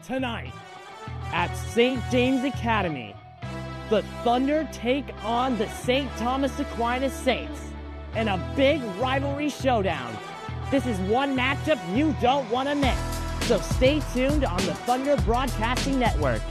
Tonight, at St. James Academy, the Thunder take on the St. Thomas Aquinas Saints in a big rivalry showdown. This is one matchup you don't want to miss, so stay tuned on the Thunder Broadcasting Network.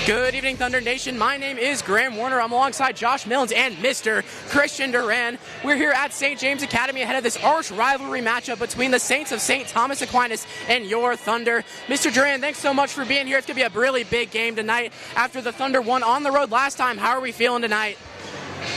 Good evening, Thunder Nation. My name is Graham Warner. I'm alongside Josh Millens and Mr. Christian Duran. We're here at St. James Academy ahead of this arch rivalry matchup between the Saints of St. Thomas Aquinas and your Thunder. Mr. Duran, thanks so much for being here. It's going to be a really big game tonight after the Thunder won on the road last time. How are we feeling tonight?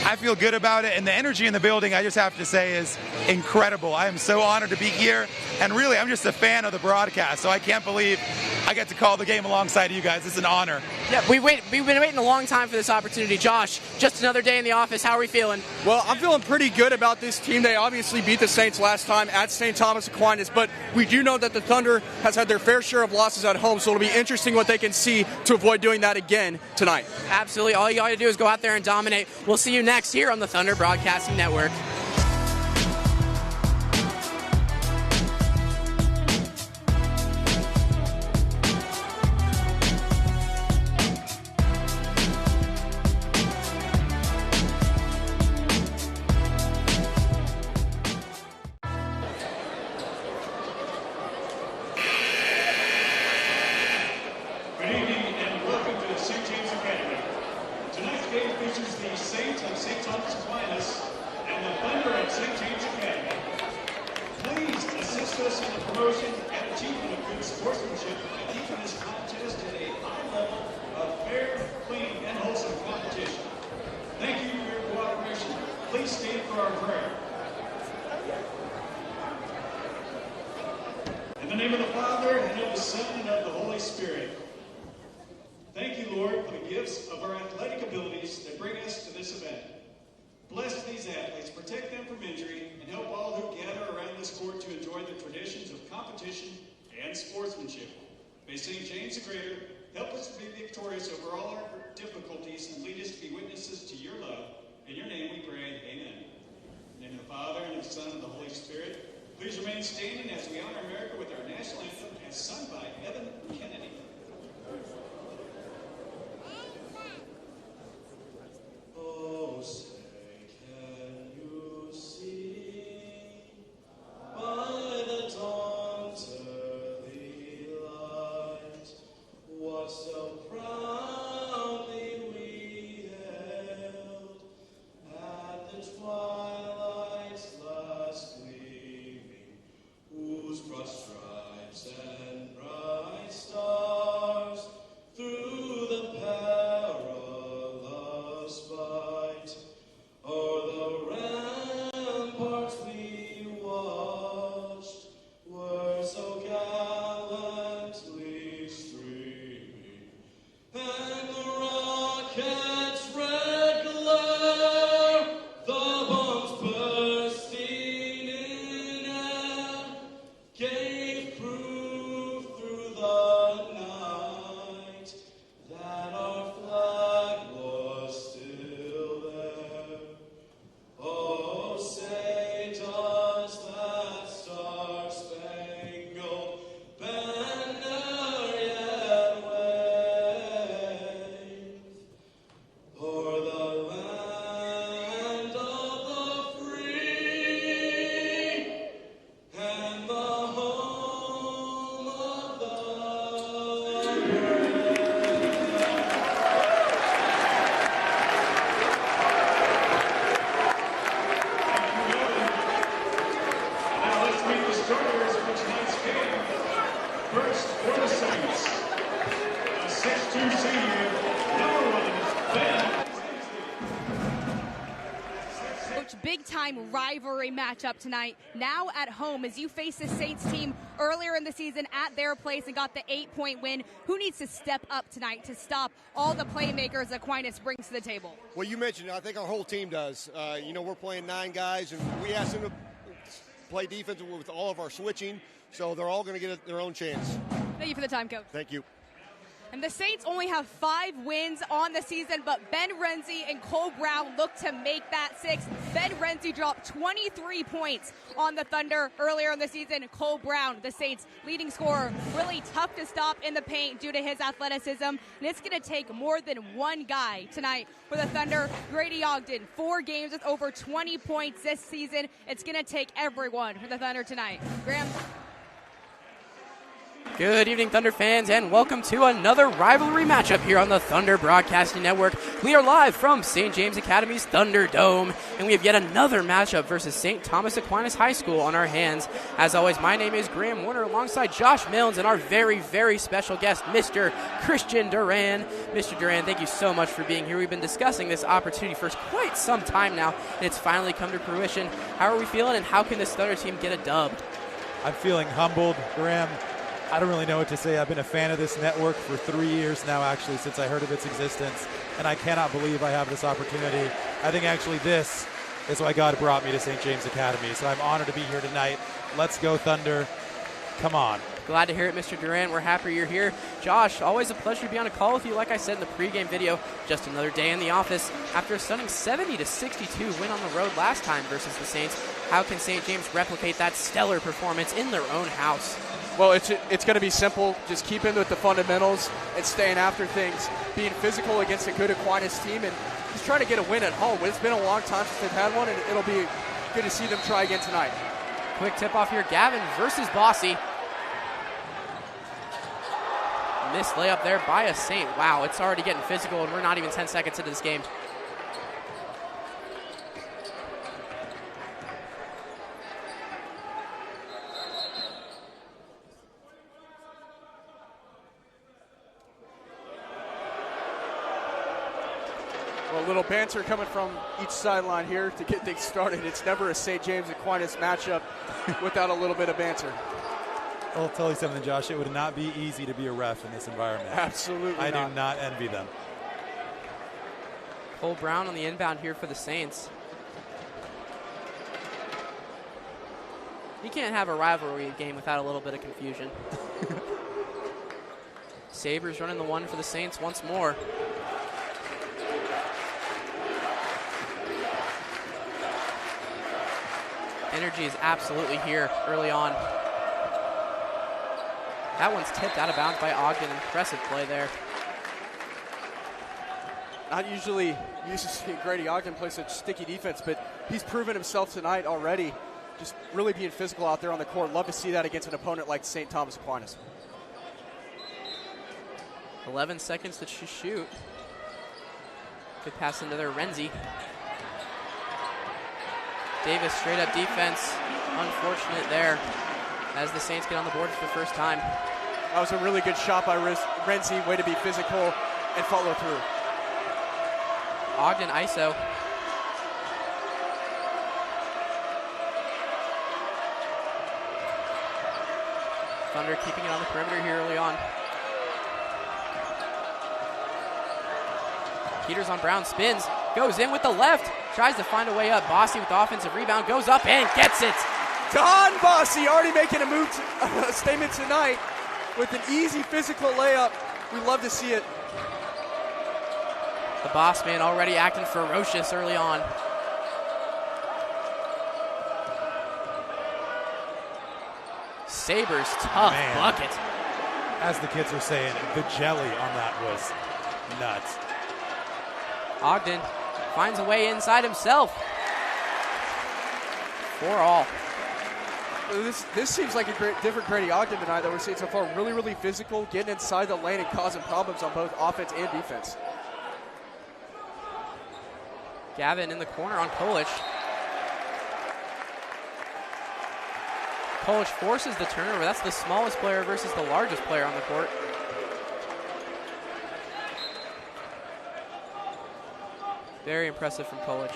I feel good about it, and the energy in the building, I just have to say, is incredible. I am so honored to be here, and really, I'm just a fan of the broadcast, so I can't believe I get to call the game alongside you guys. It's an honor. Yeah, we've been waiting a long time for this opportunity. Josh, just another day in the office. How are we feeling? Well, I'm feeling pretty good about this team. They obviously beat the Saints last time at St. Thomas Aquinas, but we do know that the Thunder has had their fair share of losses at home, so it'll be interesting what they can see to avoid doing that again tonight. Absolutely. All you got to do is go out there and dominate. We'll see you next here on the Thunder Broadcasting Network. May St. James the Greater help us to be victorious over all our difficulties and lead us to be witnesses to your love. In your name we pray, amen. In the name of the Father, and of the Son, and of the Holy Spirit, please remain standing as we honor America with our national anthem as sung by Evan Kennedy. Oh, say, can you see by the dawn's early light what so proudly we held at the twilight's last gleaming, whose broad stripes and bright stars through the perilous fight o'er the ramparts we watched were so gallantly streaming, and the rocket's red glare, the bombs such big-time rivalry matchup tonight. Now at home, as you face the Saints team earlier in the season at their place and got the 8-point win. Who needs to step up tonight to stop all the playmakers Aquinas brings to the table? Well, you mentioned it. I think our whole team does. We're playing 9 guys, and we asked them to play defense with all of our switching, so they're all going to get their own chance. Thank you for the time, Coach. Thank you. And the Saints only have 5 wins on the season, but Ben Renzi and Cole Brown look to make that 6. Ben Renzi dropped 23 points on the Thunder earlier in the season. Cole Brown, the Saints' leading scorer, really tough to stop in the paint due to his athleticism. And it's going to take more than one guy tonight for the Thunder. Grady Ogden, 4 games with over 20 points this season. It's going to take everyone for the Thunder tonight. Graham? Good evening, Thunder fans, and welcome to another rivalry matchup here on the Thunder Broadcasting Network. We are live from St. James Academy's Thunderdome, and we have yet another matchup versus St. Thomas Aquinas High School on our hands. As always, my name is Graham Warner alongside Josh Milnes and our very, very special guest, Mr. Christian Duran. Mr. Duran, thank you so much for being here. We've been discussing this opportunity for quite some time now, and it's finally come to fruition. How are we feeling, and how can this Thunder team get a dub? I'm feeling humbled, Graham. I don't really know what to say. I've been a fan of this network for 3 years now, actually, since I heard of its existence, and I cannot believe I have this opportunity. I think actually this is why God brought me to St. James Academy, so I'm honored to be here tonight. Let's go, Thunder. Come on. Glad to hear it, Mr. Durant. We're happy you're here. Josh, always a pleasure to be on a call with you. Like I said in the pregame video, just another day in the office. After a stunning 70-62 win on the road last time versus the Saints, how can St. James replicate that stellar performance in their own house? Well, it's going to be simple. Just keep in with the fundamentals and staying after things, being physical against a good Aquinas team, and just trying to get a win at home. It's been a long time since they've had one, and it'll be good to see them try again tonight. Quick tip-off here, Gavin versus Bossy. Missed layup there by a Saint. Wow, it's already getting physical, and we're not even 10 seconds into this game. Well, a little banter coming from each sideline here to get things started. It's never a St. James Aquinas matchup without a little bit of banter. I'll tell you something, Josh. It would not be easy to be a ref in this environment. Absolutely I not. do not envy them. Cole Brown on the inbound here for the Saints. You can't have a rivalry game without a little bit of confusion. Sabres running the one for the Saints once more. Energy is absolutely here early on. That one's tipped out of bounds by Ogden. Impressive play there. Not usually used to see Grady Ogden play such sticky defense, but he's proven himself tonight already. Just really being physical out there on the court. Love to see that against an opponent like St. Thomas Aquinas. 11 seconds to shoot. Good pass into there, Renzi. Davis straight up defense. Unfortunate there as the Saints get on the board for the first time. That was a really good shot by Renzi. Way to be physical and follow through. Ogden ISO. Thunder keeping it on the perimeter here early on. Peters on Brown, spins, goes in with the left, tries to find a way up. Bossy with the offensive rebound, goes up and gets it. Don Bossy already making a statement tonight with an easy physical layup. We love to see it. The boss man already acting ferocious early on. Sabres tough bucket. As the kids are saying, the jelly on that was nuts. Ogden finds a way inside himself. 4 all. This seems like a different Grady Ogden tonight that we're seeing so far. Really, really physical, getting inside the lane and causing problems on both offense and defense. Gavin in the corner on Kolich. Kolich forces the turnover. That's the smallest player versus the largest player on the court. Very impressive from Kolich.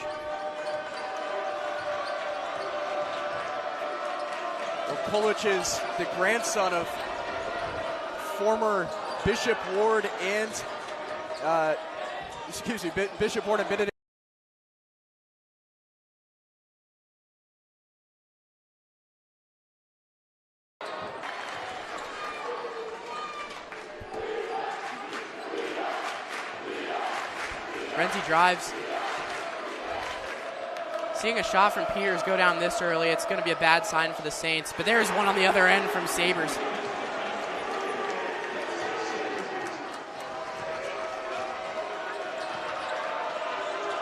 Well, Kulich is the grandson of former Bishop Ward and Bishop Ward and Benedict. Renzi drives. Seeing a shot from Peters go down this early, it's going to be a bad sign for the Saints. But there's one on the other end from Sabres.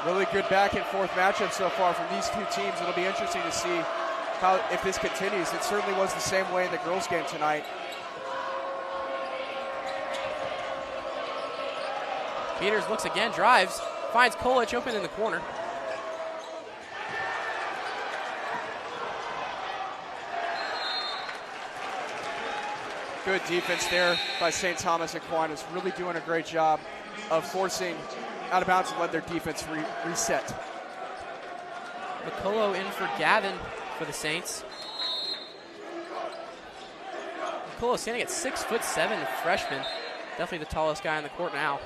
Really good back and forth matchup so far from these two teams. It'll be interesting to see if this continues. It certainly was the same way in the girls' game tonight. Peters looks again, drives, finds Kulich open in the corner. Good defense there by St. Thomas Aquinas. Really doing a great job of forcing out of bounds and let their defense reset. McCullough in for Gavin for the Saints. McCullough standing at 6'7", freshman. Definitely the tallest guy on the court now.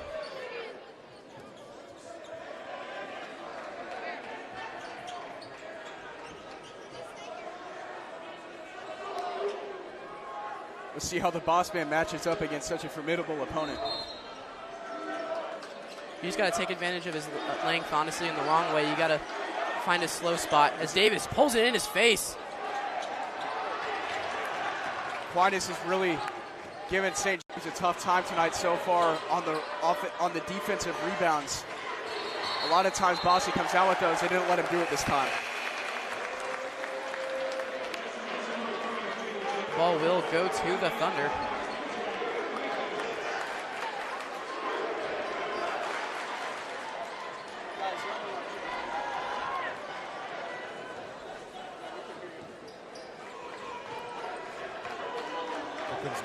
We'll see how the boss man matches up against such a formidable opponent. You just got to take advantage of his length, honestly, in the wrong way. You got to find a slow spot as Davis pulls it in his face. Aquinas has really given St. James a tough time tonight so far on the defensive rebounds. A lot of times Bossy comes out with those. They didn't let him do it this time. Ball will go to the Thunder.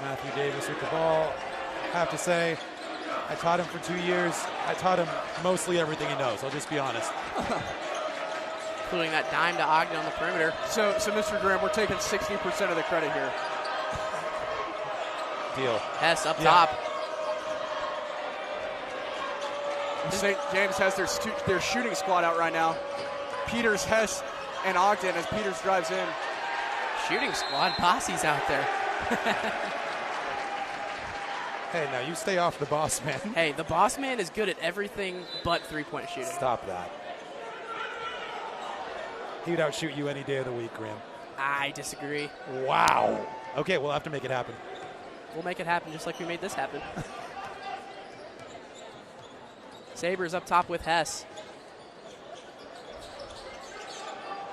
Matthew Davis with the ball. I have to say, I taught him for 2 years. I taught him mostly everything he knows. I'll just be honest. Including that dime to Ogden on the perimeter. So Mr. Graham, we're taking 60% of the credit here. Deal. Hess up top. St. James has their shooting squad out right now. Peters, Hess, and Ogden as Peters drives in. Shooting squad, Bossy's out there. Hey, now you stay off the boss man. Hey, the boss man is good at everything but three-point shooting. Stop that. He would outshoot you any day of the week, Graham. I disagree. Wow. Okay, we'll have to make it happen. We'll make it happen just like we made this happen. Sabres up top with Hess.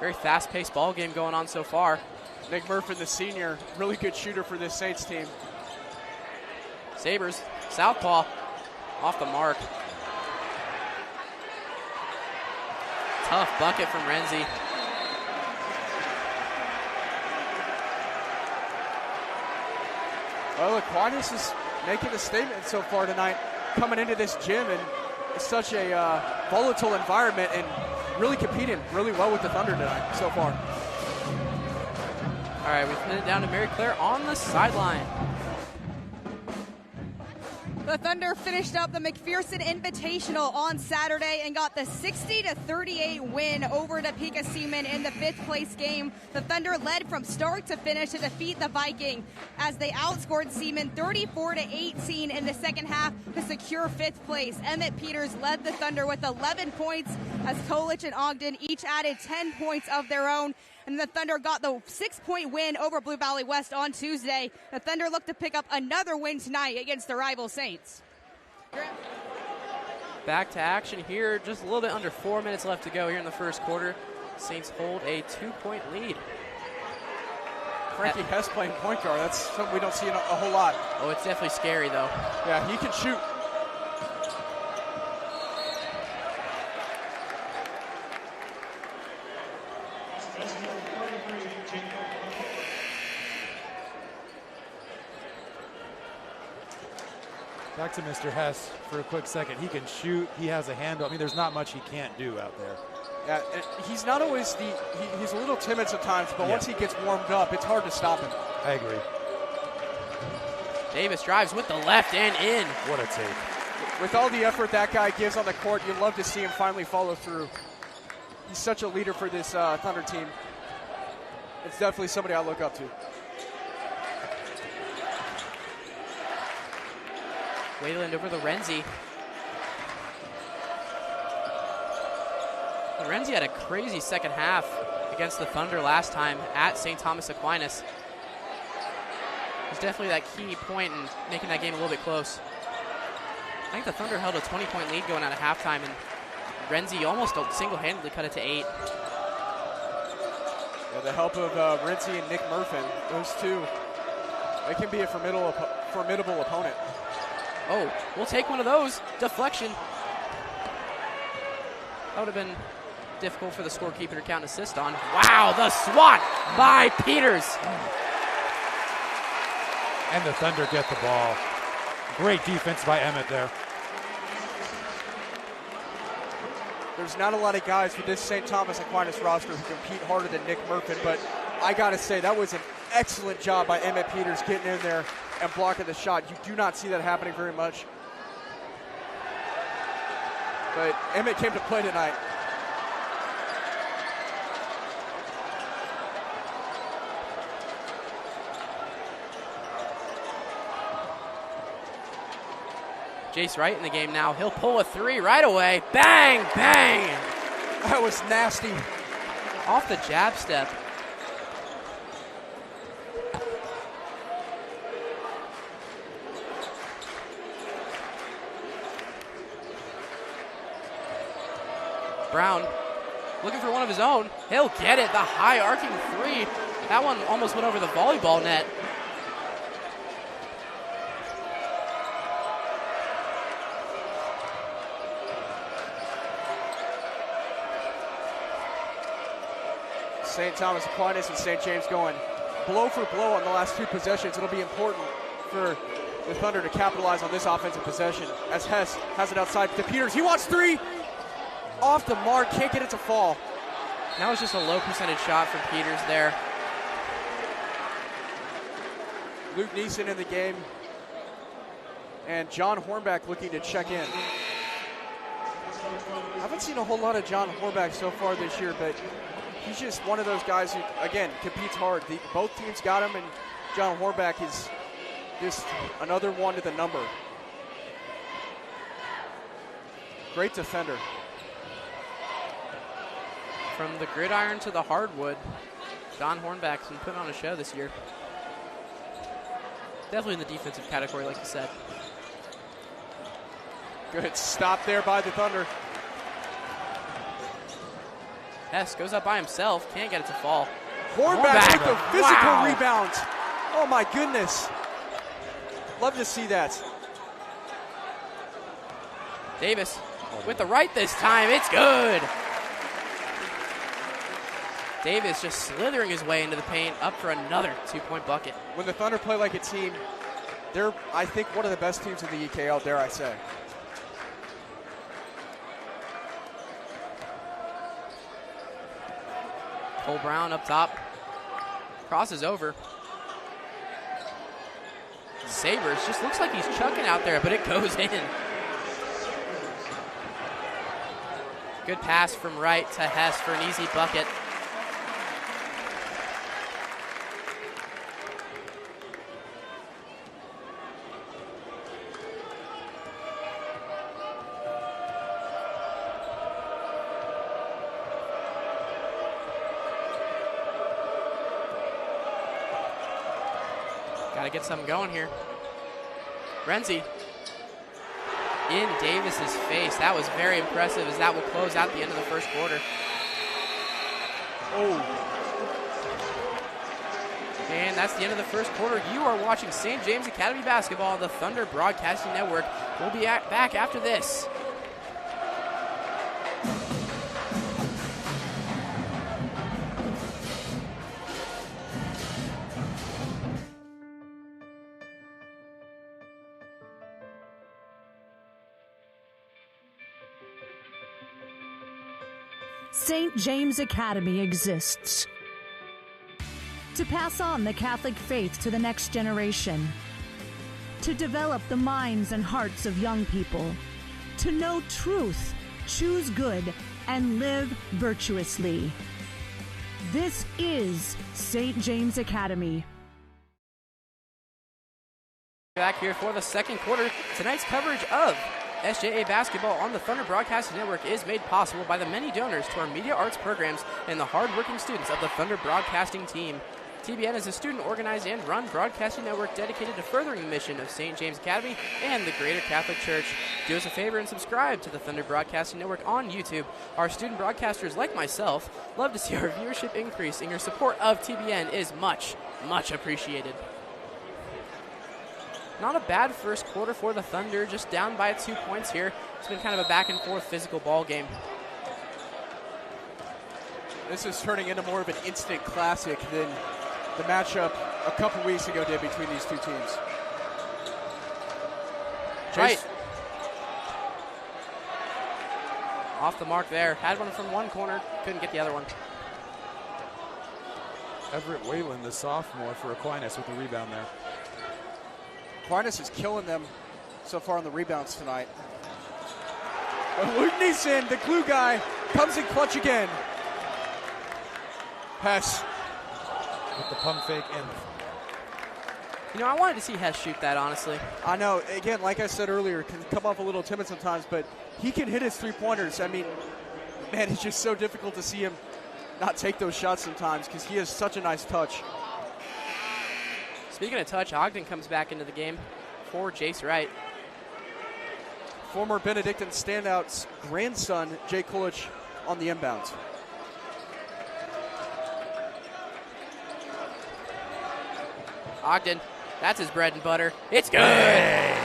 Very fast-paced ball game going on so far. Nick Murphy, the senior, really good shooter for this Saints team. Sabres, southpaw, off the mark. Tough bucket from Renzi. Well, Aquinas is making a statement so far tonight, coming into this gym in such a volatile environment and really competing really well with the Thunder tonight so far. All right, we've headed down to Mary Claire on the sideline. The Thunder finished up the McPherson Invitational on Saturday and got the 60-38 win over Topeka Seaman in the 5th place game. The Thunder led from start to finish to defeat the Viking as they outscored Seaman 34-18 in the second half to secure 5th place. Emmett Peters led the Thunder with 11 points as Kulich and Ogden each added 10 points of their own. And the Thunder got the 6-point win over Blue Valley West on Tuesday. The Thunder look to pick up another win tonight against the rival Saints. Back to action here. Just a little bit under 4 minutes left to go here in the first quarter. Saints hold a 2-point lead. Frankie Hess playing point guard. That's something we don't see a whole lot. Oh, it's definitely scary, though. Yeah, he can shoot. Back to Mr. Hess for a quick second. He can shoot. He has a handle. I mean, there's not much he can't do out there. Yeah, and he's not always he's a little timid sometimes, but once he gets warmed up, it's hard to stop him. I agree. Davis drives with the left and in. What a take. With all the effort that guy gives on the court, you'd love to see him finally follow through. He's such a leader for this Thunder team. It's definitely somebody I look up to. Wayland over the Renzi. Renzi had a crazy second half against the Thunder last time at St. Thomas Aquinas. It was definitely that key point in making that game a little bit close. I think the Thunder held a 20-point lead going out of halftime, and Renzi almost single-handedly cut it to 8. Yeah, the help of Renzi and Nick Murfin, those two, they can be a formidable opponent. Oh, we'll take one of those. Deflection. That would have been difficult for the scorekeeper to count an assist on. Wow, the swat by Peters. And the Thunder get the ball. Great defense by Emmett there. There's not a lot of guys for this St. Thomas Aquinas roster who compete harder than Nick Murfin, but I got to say, that was an excellent job by Emmett Peters getting in there and blocking the shot. You do not see that happening very much. But Emmett came to play tonight. Jace Wright in the game now. He'll pull a 3 right away. Bang, bang. That was nasty. Off the jab step. Brown looking for one of his own. He'll get it. The high arcing 3. That one almost went over the volleyball net. St. Thomas Aquinas and St. James going blow for blow on the last 2 possessions. It'll be important for the Thunder to capitalize on this offensive possession as Hess has it outside to Peters. He wants 3. Off the mark, can't get it to fall. That was just a low percentage shot from Peters there. Luke Neeson in the game. And John Hornback looking to check in. I haven't seen a whole lot of John Hornback so far this year, but he's just one of those guys who, again, competes hard. Both teams got him, and John Hornback is just another one to the number. Great defender. From the gridiron to the hardwood, John Hornback's been putting on a show this year. Definitely in the defensive category, like you said. Good stop there by the Thunder. Hess goes up by himself, can't get it to fall. Hornback with the physical rebound. Oh my goodness. Love to see that. Davis with the right this time, it's good. Davis just slithering his way into the paint, up for another 2-point bucket. When the Thunder play like a team, they're, I think, one of the best teams in the EKL, dare I say. Cole Brown up top, crosses over. Sabres just looks like he's chucking out there, but it goes in. Good pass from Wright to Hess for an easy bucket. Got to get something going here. Renzi in Davis's face. That was very impressive as that will close out the end of the first quarter. Oh. And that's the end of the first quarter. You are watching St. James Academy basketball on the Thunder Broadcasting Network. We'll be back after this. St. James Academy exists. To pass on the Catholic faith to the next generation. To develop the minds and hearts of young people. To know truth, choose good, and live virtuously. This is St. James Academy. Back here for the second quarter. Tonight's coverage of SJA basketball on the Thunder Broadcasting Network is made possible by the many donors to our media arts programs and the hard-working students of the Thunder Broadcasting team. TBN is a student-organized and run broadcasting network dedicated to furthering the mission of St. James Academy and the Greater Catholic Church. Do us a favor and subscribe to the Thunder Broadcasting Network on YouTube. Our student broadcasters, like myself, love to see our viewership increase, and your support of TBN is much, much appreciated. Not a bad first quarter for the Thunder, just down by 2 points here. It's been kind of a back-and-forth physical ball game. This is turning into more of an instant classic than the matchup a couple weeks ago did between these two teams. Right. Off the mark there. Had one from one corner, couldn't get the other one. Everett Whalen, the sophomore for Aquinas, with the rebound there. Aquinas is killing them so far on the rebounds tonight. But Luke Neeson, the glue guy, comes in clutch again. Hess. With the pump fake and... You know, I wanted to see Hess shoot that, honestly. I know. Again, like I said earlier, can come off a little timid sometimes, but he can hit his three-pointers. I mean, man, it's just so difficult to see him not take those shots sometimes because he has such a nice touch. Speaking of touch, Ogden comes back into the game for Jace Wright. Former Benedictine standout's grandson, Jay Kulich, on the inbounds. Ogden, that's his bread and butter. It's good. Hey.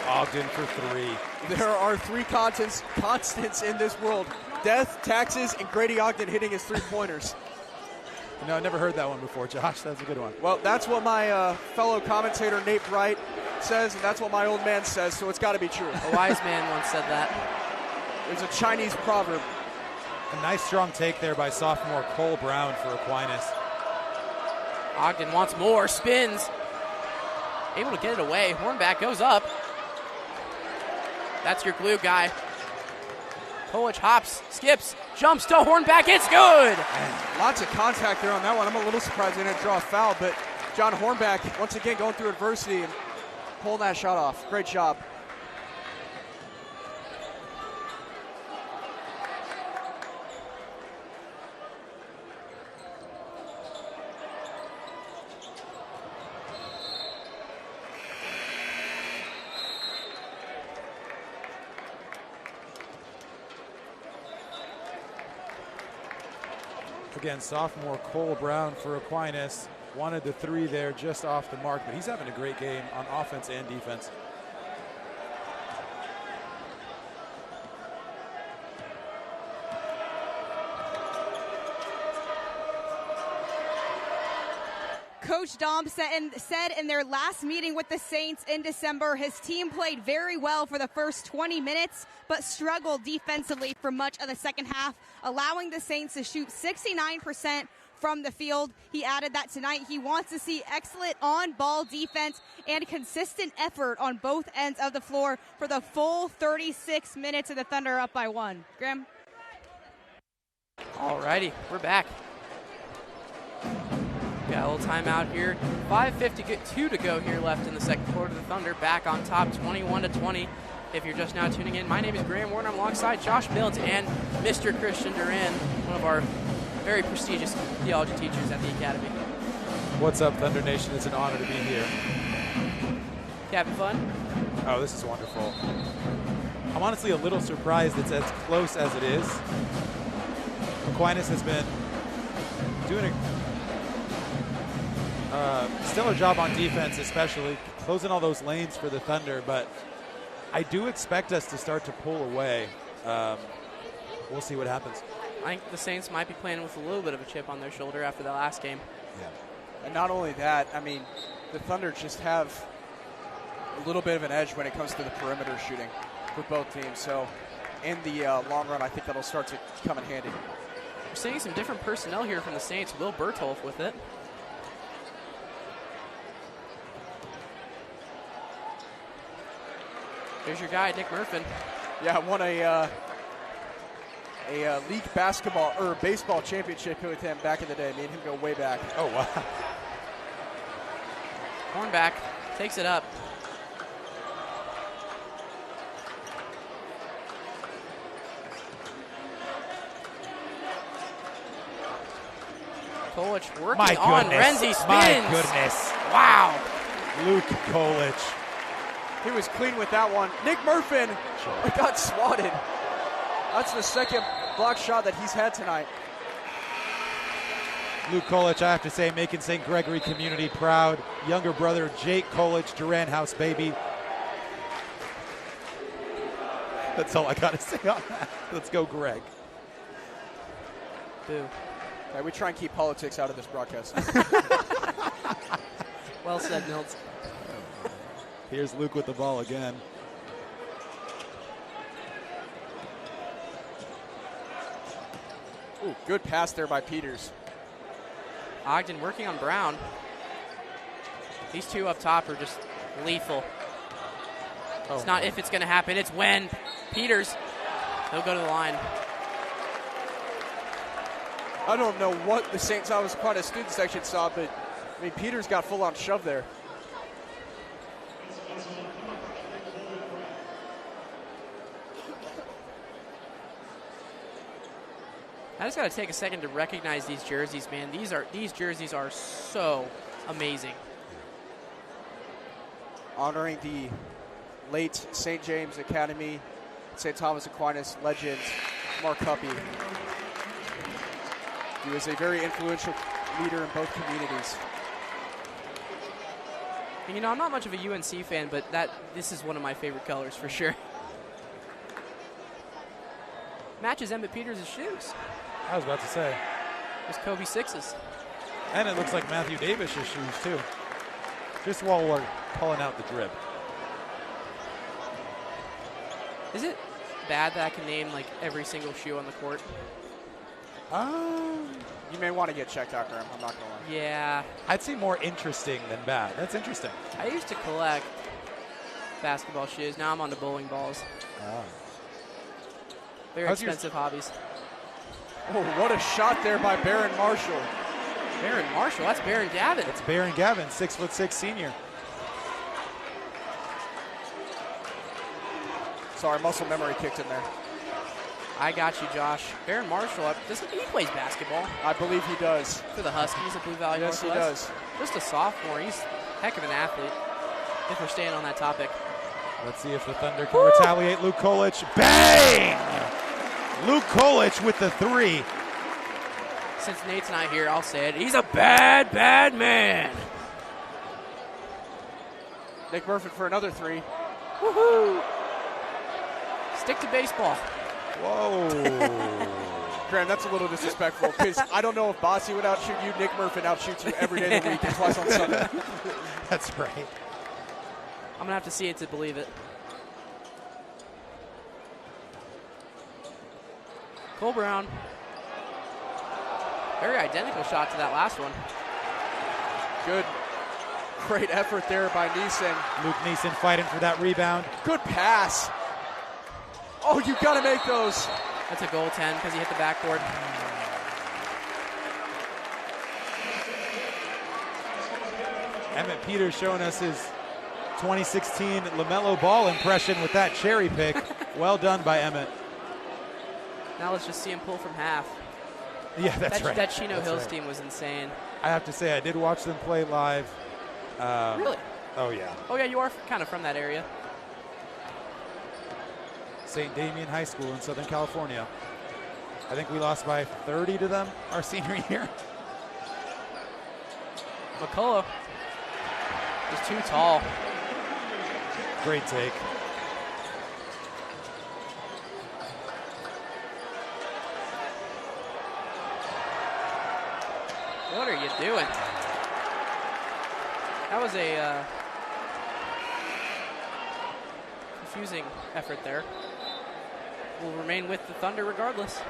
Ogden for three. There are three constants in this world: death, taxes, and Grady Ogden hitting his three-pointers. You know, I never heard that one before, Josh. That's a good one. Well, that's what my fellow commentator, Nate Bright, says, and that's what my old man says, so it's got to be true. A wise man once said that. There's a Chinese proverb. A nice strong take there by sophomore Cole Brown for Aquinas. Ogden wants more, spins. Able to get it away. Hornback goes up. That's your glue guy. Kulich hops, skips, jumps to Hornback. It's good. Lots of contact there on that one. I'm a little surprised they didn't draw a foul, but John Hornback, once again, going through adversity and pulling that shot off. Great job. Again, sophomore Cole Brown for Aquinas wanted the three there just off the mark, but he's having a great game on offense and defense. Coach Dom said in their last meeting with the Saints in December, his team played very well for the first 20 minutes, but struggled defensively for much of the second half, allowing the Saints to shoot 69% from the field. He added that tonight he wants to see excellent on-ball defense and consistent effort on both ends of the floor for the full 36 minutes of the Thunder up by one. Graham? Alrighty, we're back. Got a little timeout here. 5:52 to go here left in the second quarter. The Thunder back on top, 21-20. If you're just now tuning in, my name is Graham Warner. I'm alongside Josh Mills and Mr. Christian Duran, one of our very prestigious theology teachers at the Academy. What's up, Thunder Nation? It's an honor to be here. You having fun? Oh, this is wonderful. I'm honestly a little surprised it's as close as it is. Aquinas has been doing a stellar job on defense, especially closing all those lanes for the Thunder, but I do expect us to start to pull away. We'll see what happens. I think the Saints might be playing with a little bit of a chip on their shoulder after that last game. Yeah. And not only that, I mean, the Thunder just have a little bit of an edge when it comes to the perimeter shooting with both teams. So in the long run, I think that'll start to come in handy. We're seeing some different personnel here from the Saints. Will Bertolf with it. There's your guy, Nick Murphin. Yeah, won a league basketball or baseball championship with him back in the day. Me and him go way back. Oh, wow. Hornback takes it up. Kolich working on Renzi spins. My goodness. Wow. Luke Kolich. He was clean with that one. Nick Murphin got swatted. That's the second block shot that he's had tonight. Luke Kolich, I have to say, making St. Gregory community proud. Younger brother Jake Kolich, Durant House baby. That's all I got to say on that. Let's go, Greg. Boo. Okay, we try and keep politics out of this broadcast. Well said, Mills. Here's Luke with the ball again. Ooh, good pass there by Peters. Ogden working on Brown. These two up top are just lethal. It's not if it's going to happen, it's when. Peters, he'll go to the line. I don't know what the St. Thomas Aquinas student section saw, but I mean, Peters got full-on shove there. I just got to take a second to recognize these jerseys, man. These jerseys are so amazing. Honoring the late St. James Academy, St. Thomas Aquinas legend, Mark Huppy. He was a very influential leader in both communities. And, you know, I'm not much of a UNC fan, but this is one of my favorite colors for sure. Matches Emmett Peters' shoes. I was about to say. It's Kobe 6s. And it looks like Matthew Davis' shoes, too. Just while we're calling out the drip. Is it bad that I can name, like, every single shoe on the court? You may want to get checked out, Graham. I'm not going to lie. Yeah. I'd say more interesting than bad. That's interesting. I used to collect basketball shoes. Now I'm on to bowling balls. Very expensive hobbies. Oh, what a shot there by Baron Marshall. Baron Marshall, that's Baron Gavin. It's Baron Gavin, 6'6" senior. Sorry, muscle memory kicked in there. I got you, Josh. Baron Marshall, he plays basketball. I believe he does. For the Huskies at Blue Valley Yes, Northwest. he does. Just a sophomore. He's a heck of an athlete, if we're staying on that topic. Let's see if the Thunder can retaliate. Luke Kolich, bang! Luke Kolich with the three. Since Nate's not here, I'll say it. He's a bad, bad man. Nick Murphy for another three. Woohoo! Stick to baseball. Whoa. Graham, that's a little disrespectful because I don't know if Bossy would outshoot you. Nick Murphy outshoots you every day of the week and twice on Sunday. That's right. I'm going to have to see it to believe it. Cole Brown. Very identical shot to that last one. Good. Great effort there by Neeson. Luke Neeson fighting for that rebound. Good pass. Oh, you got to make those. That's a goal 10 because he hit the backboard. Emmett Peters showing us his 2016 LaMelo Ball impression with that cherry pick. Well done by Emmett. Now let's just see him pull from half. Yeah, that's right. That Chino Hills team was insane. I have to say, I did watch them play live. Really? Oh, yeah. Oh, yeah, you are kind of from that area. St. Damien High School in Southern California. I think we lost by 30 to them our senior year. McCullough is too tall. Great take. What are you doing? That was a confusing effort there. will remain with the Thunder regardless.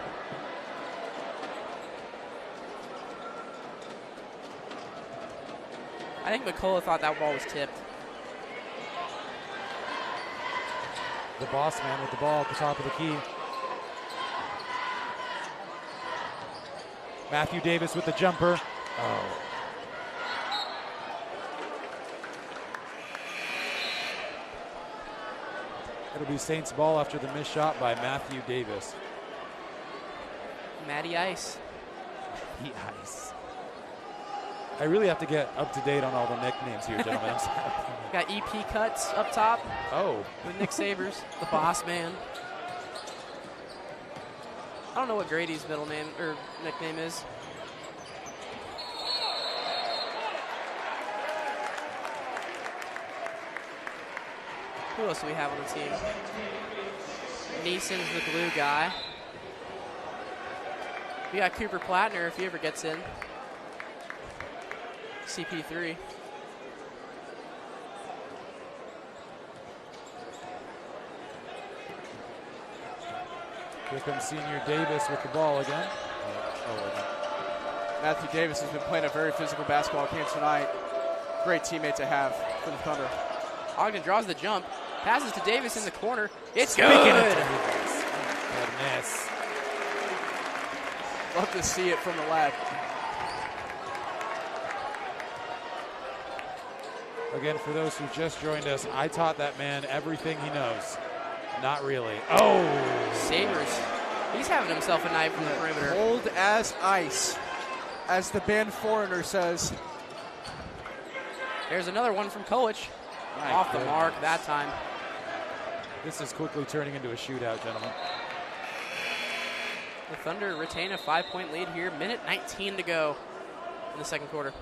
I think McCullough thought that ball was tipped. The boss man with the ball at the top of the key. Matthew Davis with the jumper. Oh. It'll be Saints ball after the missed shot by Matthew Davis. Matty Ice. The Ice. I really have to get up to date on all the nicknames here, gentlemen. Got EP Cuts up top. Oh. With Nick Sabers, the boss man. I don't know what Grady's middle name or nickname is. Who else do we have on the team? Neeson's the glue guy. We got Cooper Plattner if he ever gets in. CP3. Here comes Senior Davis with the ball again. Matthew Davis has been playing a very physical basketball game tonight. Great teammate to have for the Thunder. Ogden draws the jump, passes to Davis in the corner. It's good. Goodness. Love to see it from the lad. Again, for those who just joined us, I taught that man everything he knows. Not really. Oh! Sabers. He's having himself a night from the perimeter. Cold as ice, as the band Foreigner says. There's another one from Kolich. Off the mark that time. This is quickly turning into a shootout, gentlemen. The Thunder retain a 5-point lead here. Minute 19 to go in the second quarter.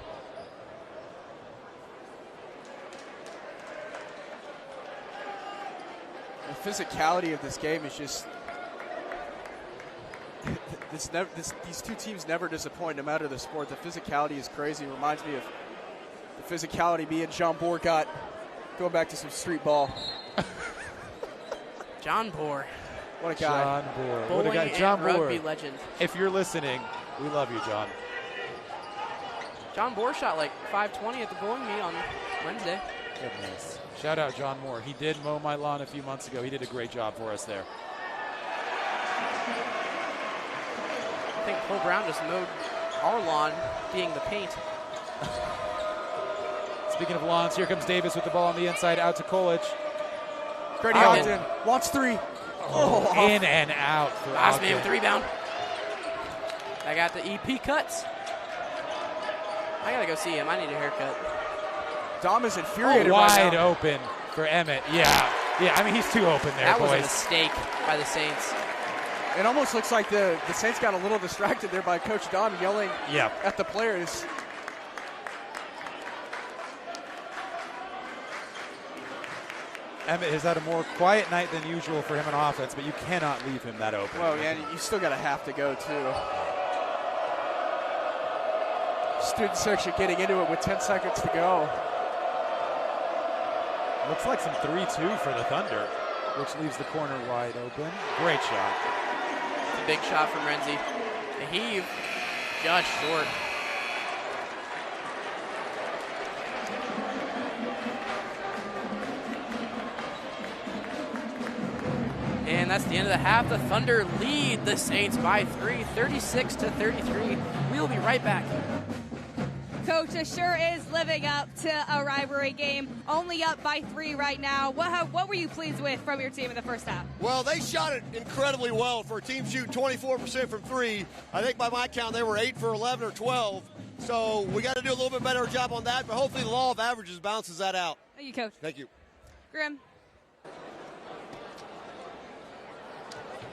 The physicality of this game is just these two teams never disappoint, no matter the sport. The physicality is crazy. It reminds me of the physicality me and John Bohr got going back to some street ball. John Bohr. What a guy. John Bohr. Bowling What a guy. John and rugby Bohr. legend. If you're listening, we love you, John. John Bohr shot like 520 at the bowling meet on Wednesday. Goodness. Shout out John Moore. He did mow my lawn a few months ago. He did a great job for us there. I think Cole Brown just mowed our lawn, being the paint. Speaking of lawns, here comes Davis with the ball on the inside, out to Kolich. Grady Ogden wants three. Oh, in and out for Last Ogden. man with the rebound. I got the EP Cuts. I gotta go see him. I need a haircut. Dom is infuriated wide open for Emmett. Yeah, I mean, he's too open there, that boys. was a mistake by the Saints. It almost looks like the Saints got a little distracted there by Coach Dom yelling at the players. Emmett has had a more quiet night than usual for him on offense, but you cannot leave him that open. Well, yeah, you still got a half to go, too. Student section getting into it with 10 seconds to go. Looks like some 3-2 for the Thunder, which leaves the corner wide open. Great shot. It's a big shot from Renzi. The heave, just short. And that's the end of the half. The Thunder lead the Saints by 3, 36-33. We'll be right back. Coach, it sure is living up to a rivalry game. Only up by 3 right now. What were you pleased with from your team in the first half? Well, they shot it incredibly well for a team shooting 24% from 3. I think by my count they were 8 for 11 or 12. So we got to do a little bit better job on that, but hopefully the law of averages balances that out. Thank you, Coach. Thank you. Grim.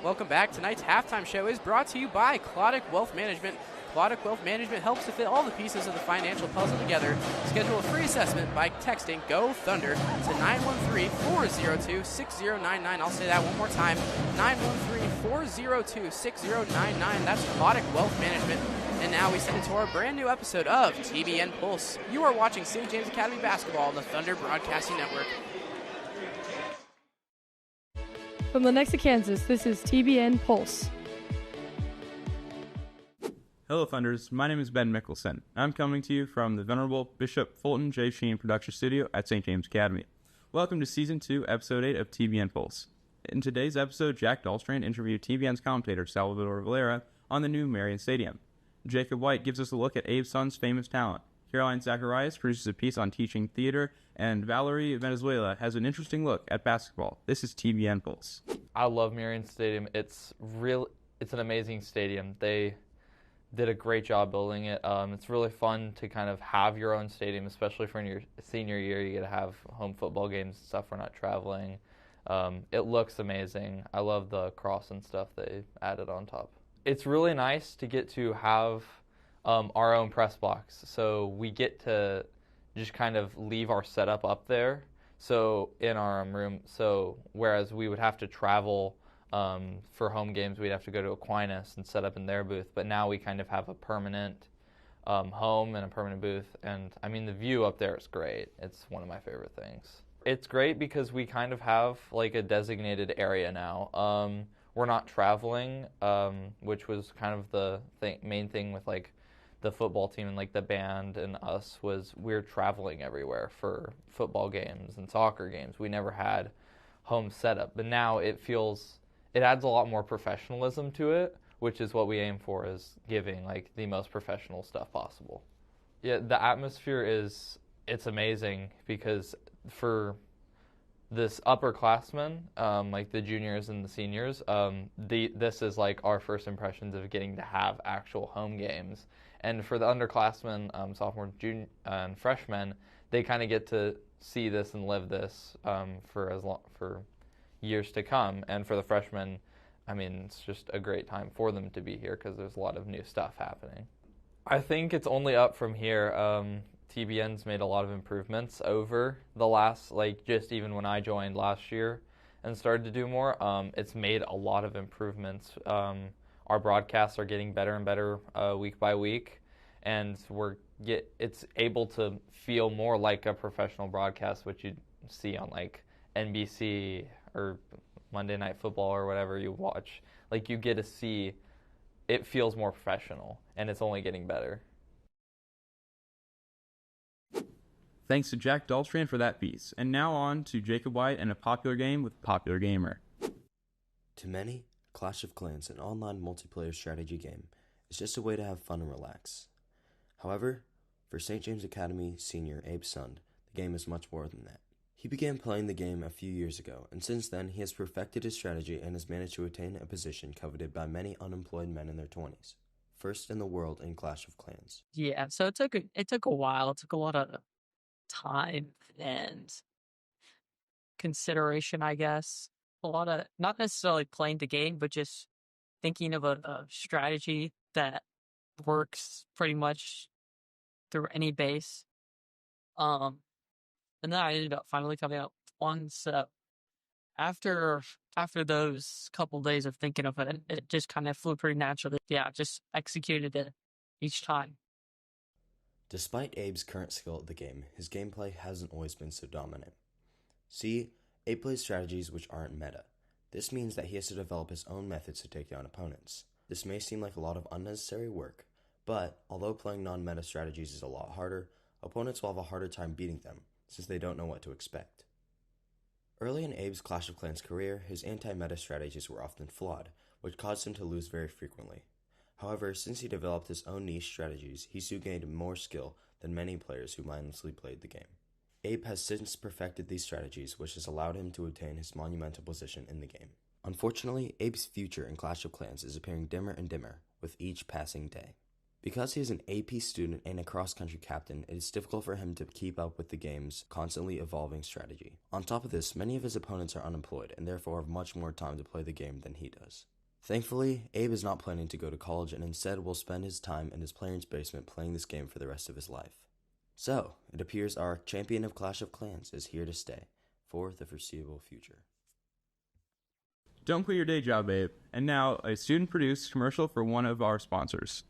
Welcome back. Tonight's halftime show is brought to you by Clodic Wealth Management. Clodic Wealth Management helps to fit all the pieces of the financial puzzle together. Schedule a free assessment by texting GO THUNDER to 913-402-6099. I'll say that one more time, 913-402-6099. That's Clodic Wealth Management. And now we send it to our brand new episode of TBN Pulse. You are watching St. James Academy Basketball on the Thunder Broadcasting Network. From Lenexa, Kansas, this is TBN Pulse. Hello, Thunders. My name is Ben Mickelson. I'm coming to you from the Venerable Bishop Fulton J. Sheen production studio at St. James Academy. Welcome to Season 2, Episode 8 of TBN Pulse. In today's episode, Jack Dahlstrand interviewed TBN's commentator Salvador Valera on the new Marion Stadium. Jacob White gives us a look at Abe's son's famous talent. Caroline Zacharias produces a piece on teaching theater, and Valerie Venezuela has an interesting look at basketball. This is TBN Pulse. I love Marion Stadium. It's an amazing stadium. They did a great job building it. It's really fun to kind of have your own stadium, especially for your senior year. You get to have home football games and stuff. We're not traveling. It looks amazing. I love the cross and stuff they added on top. It's really nice to get to have our own press box. So we get to just kind of leave our setup up there, so in our room. So whereas we would have to travel for home games, we'd have to go to Aquinas and set up in their booth. But now we kind of have a permanent home and a permanent booth. And I mean, the view up there is great. It's one of my favorite things. It's great because we kind of have like a designated area now. We're not traveling, which was kind of the main thing with like the football team and like the band and us, was we're traveling everywhere for football games and soccer games. We never had home setup, but now it adds a lot more professionalism to it, which is what we aim for, is giving like the most professional stuff possible. Yeah, the atmosphere it's amazing because for this upperclassmen, like the juniors and the seniors, this is like our first impressions of getting to have actual home games. And for the underclassmen, sophomore, junior, and freshmen, they kind of get to see this and live this for years to come. And for the freshmen, I mean, it's just a great time for them to be here because there's a lot of new stuff happening. I think it's only up from here. TBN's made a lot of improvements over the last, like just even when I joined last year and started to do more, it's made a lot of improvements. Our broadcasts are getting better and better week by week, and it's able to feel more like a professional broadcast, which you'd see on like NBC or Monday Night Football or whatever you watch. Like you get to see, it feels more professional, and it's only getting better. Thanks to Jack Dahlstrand for that piece. And now on to Jacob White and a popular game with Popular Gamer. To many, Clash of Clans, an online multiplayer strategy game, is just a way to have fun and relax. However, for St. James Academy senior Abe's son, the game is much more than that. He began playing the game a few years ago, and since then he has perfected his strategy and has managed to attain a position coveted by many unemployed men in their 20s. First in the world in Clash of Clans. Yeah, so it took a while. It took a lot of time and consideration, I guess. A lot of, not necessarily playing the game, but just thinking of a strategy that works pretty much through any base. And then I ended up finally coming up with one. So after those couple days of thinking of it, it just kind of flew pretty naturally. Yeah, just executed it each time. Despite Abe's current skill at the game, his gameplay hasn't always been so dominant. See, Abe plays strategies which aren't meta. This means that he has to develop his own methods to take down opponents. This may seem like a lot of unnecessary work, but although playing non-meta strategies is a lot harder, opponents will have a harder time beating them, since they don't know what to expect. Early in Abe's Clash of Clans career, his anti-meta strategies were often flawed, which caused him to lose very frequently. However, since he developed his own niche strategies, he soon gained more skill than many players who mindlessly played the game. Abe has since perfected these strategies, which has allowed him to attain his monumental position in the game. Unfortunately, Abe's future in Clash of Clans is appearing dimmer and dimmer with each passing day. Because he is an AP student and a cross-country captain, it is difficult for him to keep up with the game's constantly evolving strategy. On top of this, many of his opponents are unemployed and therefore have much more time to play the game than he does. Thankfully, Abe is not planning to go to college and instead will spend his time in his parents' basement playing this game for the rest of his life. So, it appears our champion of Clash of Clans is here to stay for the foreseeable future. Don't quit your day job, Abe. And now, a student-produced commercial for one of our sponsors.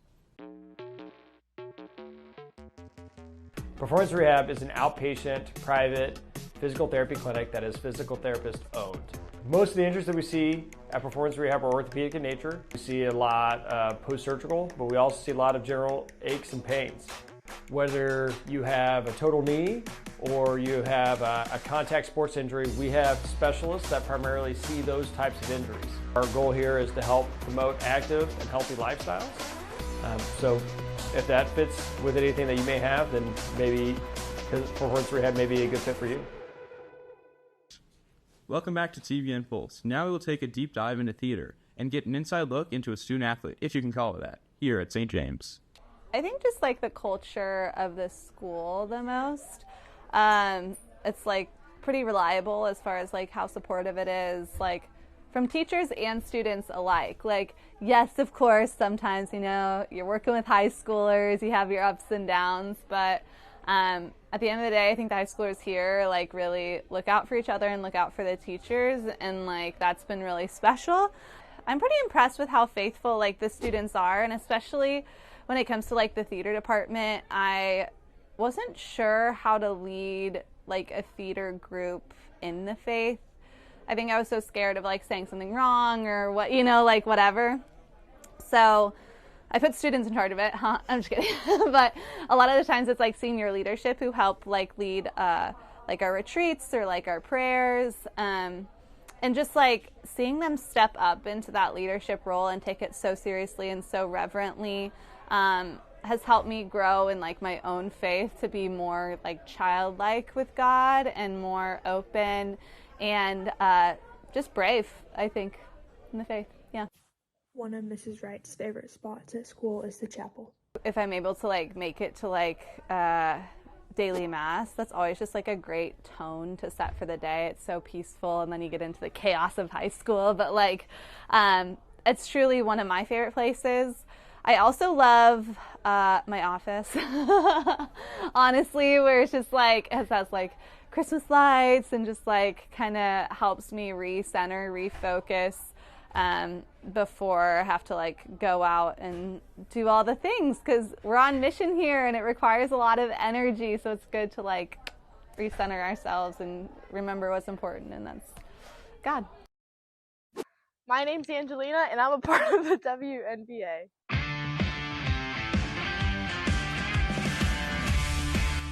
Performance Rehab is an outpatient, private physical therapy clinic that is physical therapist owned. Most of the injuries that we see at performance rehab are orthopedic in nature. We see a lot post-surgical, but we also see a lot of general aches and pains. Whether you have a total knee or you have a contact sports injury, we have specialists that primarily see those types of injuries. Our goal here is to help promote active and healthy lifestyles. So if that fits with anything that you may have, then maybe performance rehab may be a good fit for you. Welcome back to TBN Pulse. Now we will take a deep dive into theater and get an inside look into a student athlete, if you can call it that, here at St. James. I think just like the culture of the school the most. It's like pretty reliable as far as like how supportive it is, like from teachers and students alike. Like, yes, of course, sometimes, you know, you're working with high schoolers, you have your ups and downs, but at the end of the day, I think the high schoolers here like really look out for each other and look out for the teachers, and like that's been really special. I'm pretty impressed with how faithful like the students are, and especially when it comes to like the theater department, I wasn't sure how to lead like a theater group in the faith. I think I was so scared of like saying something wrong or what, you know, like whatever. So I put students in charge of it, I'm just kidding. But a lot of the times it's like senior leadership who help like lead like our retreats or like our prayers. And just like seeing them step up into that leadership role and take it so seriously and so reverently has helped me grow in like my own faith to be more like childlike with God and more open and just brave, I think, in the faith. Yeah. One of Mrs. Wright's favorite spots at school is the chapel. If I'm able to like make it to like daily mass, that's always just like a great tone to set for the day. It's so peaceful, and then you get into the chaos of high school, but like it's truly one of my favorite places. I also love my office, honestly, where it's just like, it has like Christmas lights and just like kind of helps me recenter, refocus before I have to like go out and do all the things, because we're on mission here and it requires a lot of energy, so it's good to like recenter ourselves and remember what's important, and that's God. My name's Angelina and I'm a part of the WNBA.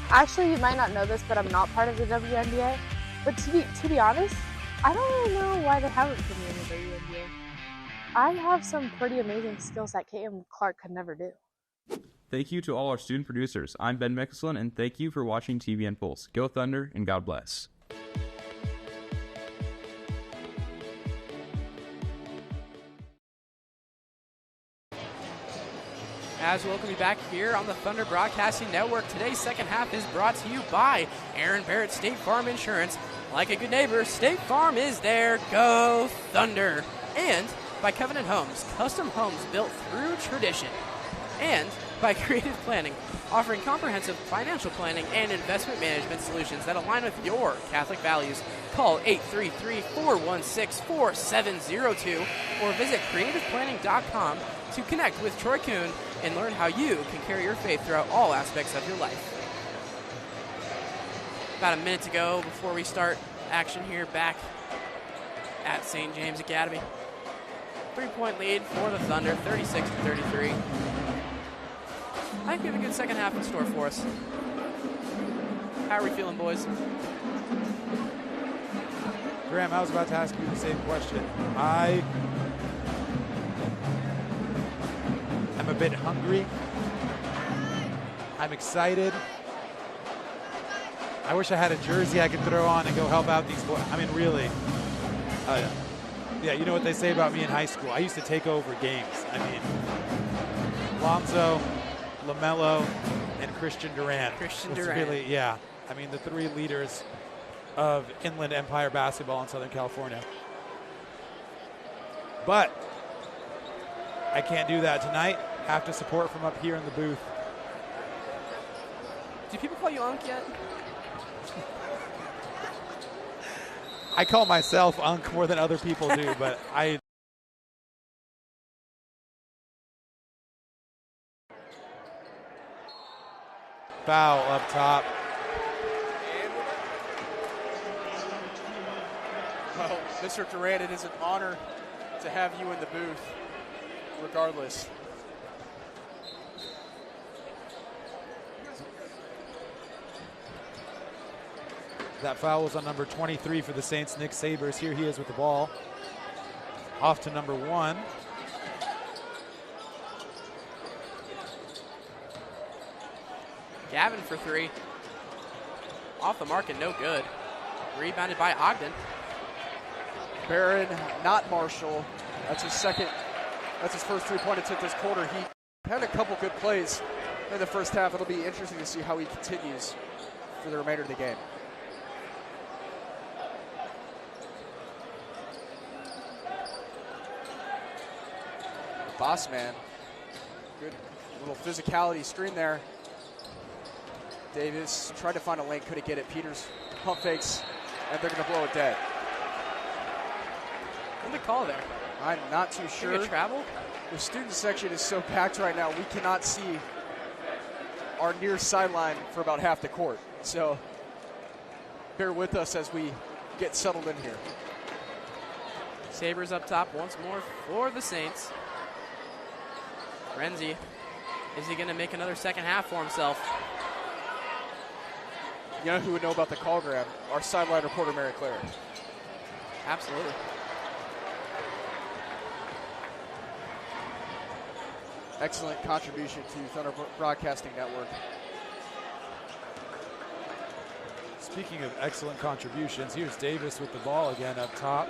Actually, you might not know this, but I'm not part of the WNBA. But to be honest, I don't really know why they haven't put me in the WNBA. I have some pretty amazing skills that Caitlin Clark could never do. Thank you to all our student producers. I'm Ben Mickelson, and thank you for watching TBN Pulse. Go Thunder, and God bless. As we welcome you back here on the Thunder Broadcasting Network, today's second half is brought to you by Aaron Barrett State Farm Insurance. Like a good neighbor, State Farm is there. Go Thunder! And by Covenant Homes, custom homes built through tradition. And by Creative Planning, offering comprehensive financial planning and investment management solutions that align with your Catholic values. Call 833-416-4702 or visit creativeplanning.com to connect with Troy Kuhn and learn how you can carry your faith throughout all aspects of your life. About a minute to go before we start action here back at St. James Academy. 3-point lead for the Thunder, 36-33. I think we have a good second half in store for us. How are we feeling, boys? Graham, I was about to ask you the same question. I'm a bit hungry. I'm excited. I wish I had a jersey I could throw on and go help out these boys. I mean, really. Yeah, you know what they say about me in high school? I used to take over games. I mean, Lonzo, LaMelo, and Christian Durant. Christian It's Durant. really, yeah. I mean, the three leaders of Inland Empire basketball in Southern California. But I can't do that tonight. Have to support from up here in the booth. Do people call you Unk yet? I call myself Unk more than other people do, but I... Foul up top. Well, Mr. Durant, it is an honor to have you in the booth, regardless. That foul was on number 23 for the Saints, Nick Sabers. Here he is with the ball. Off to number 1. Gavin for 3. Off the mark and no good. Rebounded by Ogden. Barron, not Marshall. That's his second. That's his first three-point attempt this quarter. He had a couple good plays in the first half. It'll be interesting to see how he continues for the remainder of the game. Boss man. Good little physicality screen there. Davis tried to find a lane, couldn't get it. Peters pump fakes, and they're going to blow it dead. What's the call there? I'm not too sure. Travel? The student section is so packed right now, we cannot see our near sideline for about half the court. So bear with us as we get settled in here. Sabres up top once more for the Saints. Renzi, is he going to make another second half for himself? You know who would know about the call grab? Our sideline reporter, Mary Claire. Absolutely. Excellent contribution to Thunder Broadcasting Network. Speaking of excellent contributions, here's Davis with the ball again up top.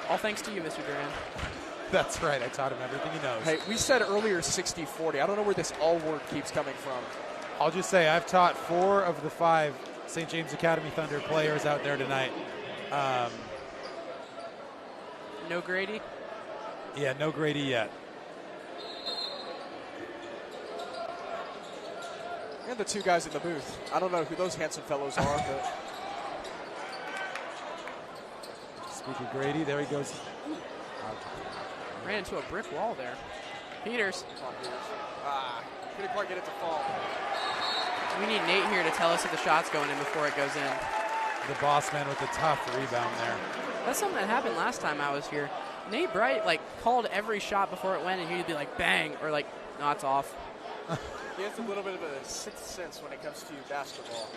All thanks to you, Mr. Duran. That's right. I taught him everything he knows. Hey, we said earlier 60-40. I don't know where this all word keeps coming from. I'll just say I've taught 4 of the 5 St. James Academy Thunder players out there tonight. No Grady? Yeah, no Grady yet. And the 2 guys in the booth. I don't know who those handsome fellows are, but. Speaking of Grady, there he goes. Ran into a brick wall there. Peters. Couldn't quite get it to fall. We need Nate here to tell us if the shot's going in before it goes in. The boss man with the tough rebound there. That's something that happened last time I was here. Nate Bright called every shot before it went, and he'd be like, bang, or no, it's off. He has a little bit of a sixth sense when it comes to basketball.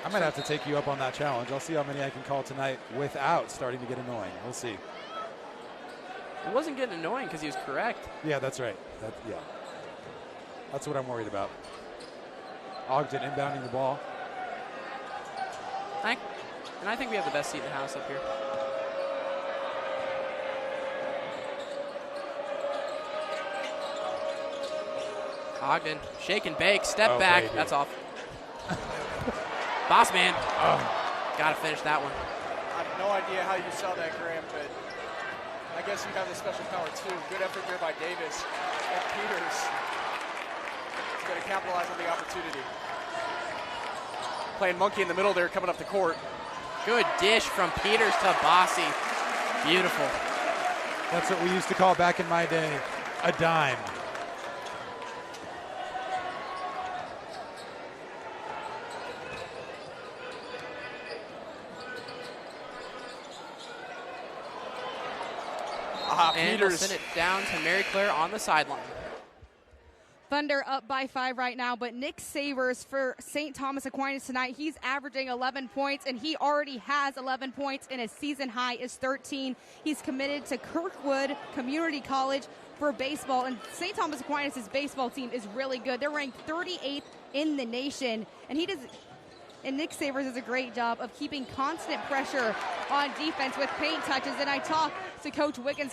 I might have to take you up on that challenge. I'll see how many I can call tonight without starting to get annoying. We'll see. It wasn't getting annoying because he was correct. Yeah, that's right. That's what I'm worried about. Ogden inbounding the ball. And I think we have the best seat in the house up here. Ogden, shake and bake, step back. Baby. That's off. Boss man. Got to finish that one. I have no idea how you saw that, Graham, but I guess you have the special power too. Good effort there by Davis. And Peters is going to capitalize on the opportunity. Playing monkey in the middle there, coming up the court. Good dish from Peters to Bossy. Beautiful. That's what we used to call back in my day a dime. And we'll send it down to Mary Claire on the sideline. Thunder up by 5 right now, but Nick Sabers for St. Thomas Aquinas tonight, he's averaging 11 points, and he already has 11 points, and his season high is 13. He's committed to Kirkwood Community College for baseball, and St. Thomas Aquinas' baseball team is really good. They're ranked 38th in the nation, and Nick Sabers does a great job of keeping constant pressure on defense with paint touches, and I talked to Coach Wiggins.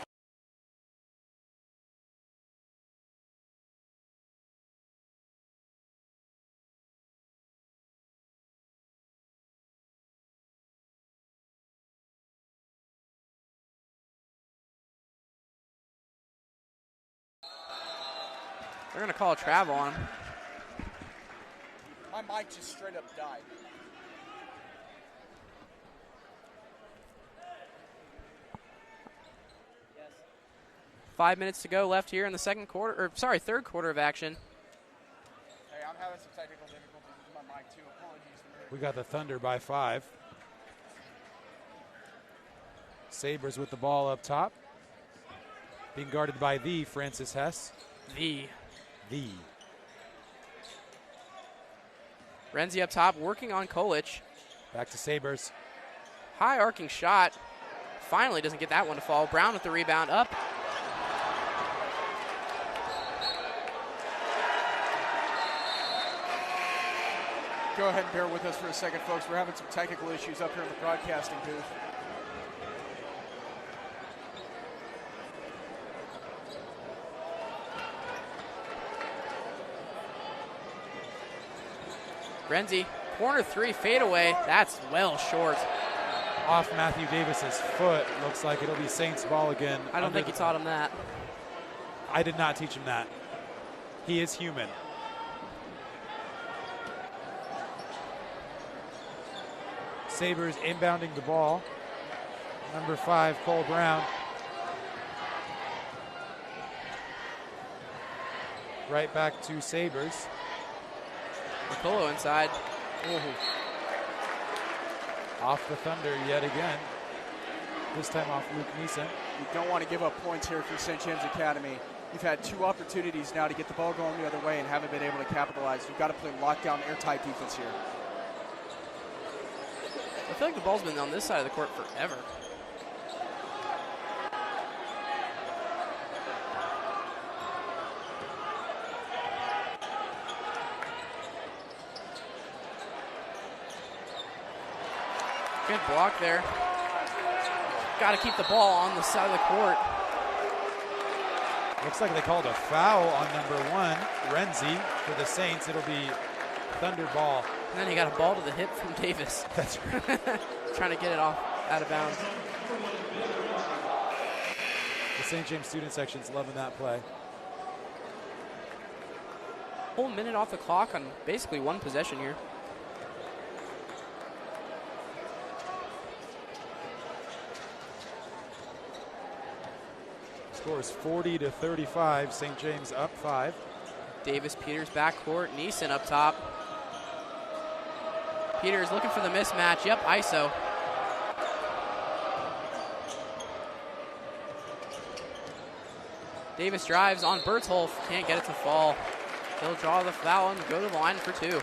They're going to call a travel on him. My mic just straight up died. Yes. 5 minutes to go left here in the third quarter of action. Hey, I'm having some technical difficulties with my mic too. Apologies. We got the Thunder by 5. Sabres with the ball up top. Being guarded by the Francis Hess. The. Renzi up top, working on Kolich. Back to Sabres. High arcing shot. Finally doesn't get that one to fall. Brown with the rebound up. Go ahead and bear with us for a second, folks. We're having some technical issues up here in the broadcasting booth. Renzi, corner three, fadeaway. That's well short. Off Matthew Davis's foot. Looks like it'll be Saints ball again. I don't think you taught him that. I did not teach him that. He is human. Sabres inbounding the ball. Number 5, Cole Brown. Right back to Sabres. McCullough inside. Off the Thunder yet again. This time off Luke Neeson. You don't want to give up points here for St. James Academy. You've had 2 opportunities now to get the ball going the other way and haven't been able to capitalize. You've got to play lockdown, airtight defense here. I feel like the ball's been on this side of the court forever. Good block there. Got to keep the ball on the side of the court. Looks like they called a foul on number 1, Renzi, for the Saints. It'll be Thunder ball. And then he got a ball to the hip from Davis. That's right. Trying to get it off out of bounds. The St. James student section's loving that play. Whole minute off the clock on basically one possession here. Score is 40-35. St. James up 5. Davis, Peters backcourt. Neeson up top. Peters looking for the mismatch. Yep, ISO. Davis drives on Bertholf. Can't get it to fall. He'll draw the foul and go to the line for 2.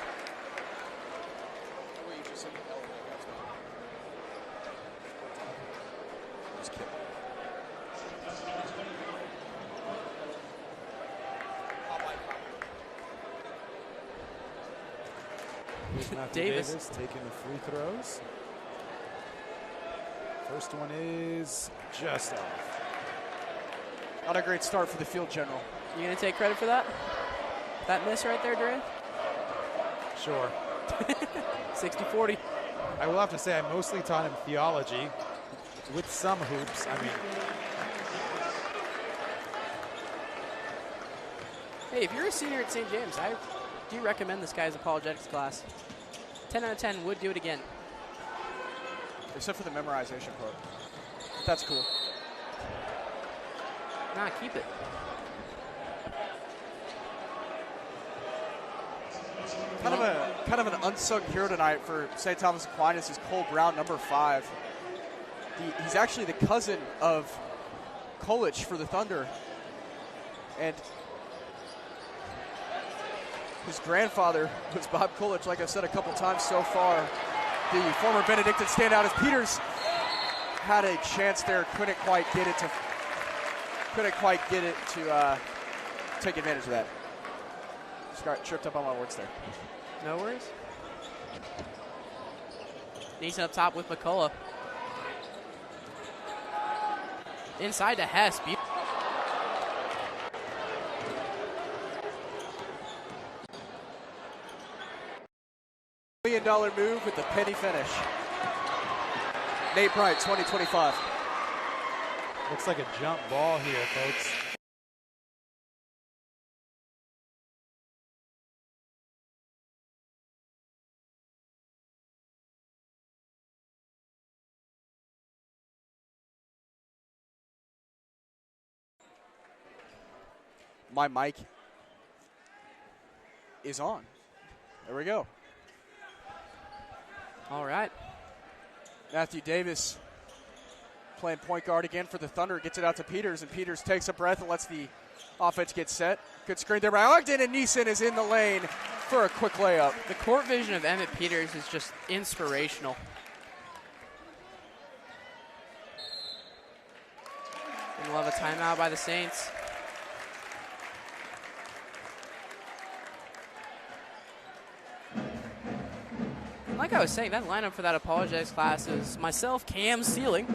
Davis taking the free throws. First one is just off. Not a great start for the field general. You gonna take credit for that? That miss right there, Duran? Sure. 60-40. I will have to say I mostly taught him theology with some hoops. I mean, hey, if you're a senior at St. James, I do recommend this guy's apologetics class. 10 out of 10 would do it again. Except for the memorization part. That's cool. Nah, keep it. Kind of an unsung hero tonight for St. Thomas Aquinas is Cole Brown, number 5. He's actually the cousin of Kolich for the Thunder. And his grandfather was Bob Kolich, like I've said a couple times so far. The former Benedictine standout as Peters had a chance there, couldn't quite get it to take advantage of that. Just got tripped up on my words there. No worries. Neeson up top with McCullough. Inside to Hess. $1 million move with the penny finish. Nate Bright, 2025. looks like a jump ball here, folks. My mic is on. There we go. All right. Matthew Davis playing point guard again for the Thunder. Gets it out to Peters, and Peters takes a breath and lets the offense get set. Good screen there by Ogden, and Neeson is in the lane for a quick layup. The court vision of Emmett Peters is just inspirational. And we'll have a timeout by the Saints. Like I was saying, that lineup for that apologetics class is myself, Cam Sealing,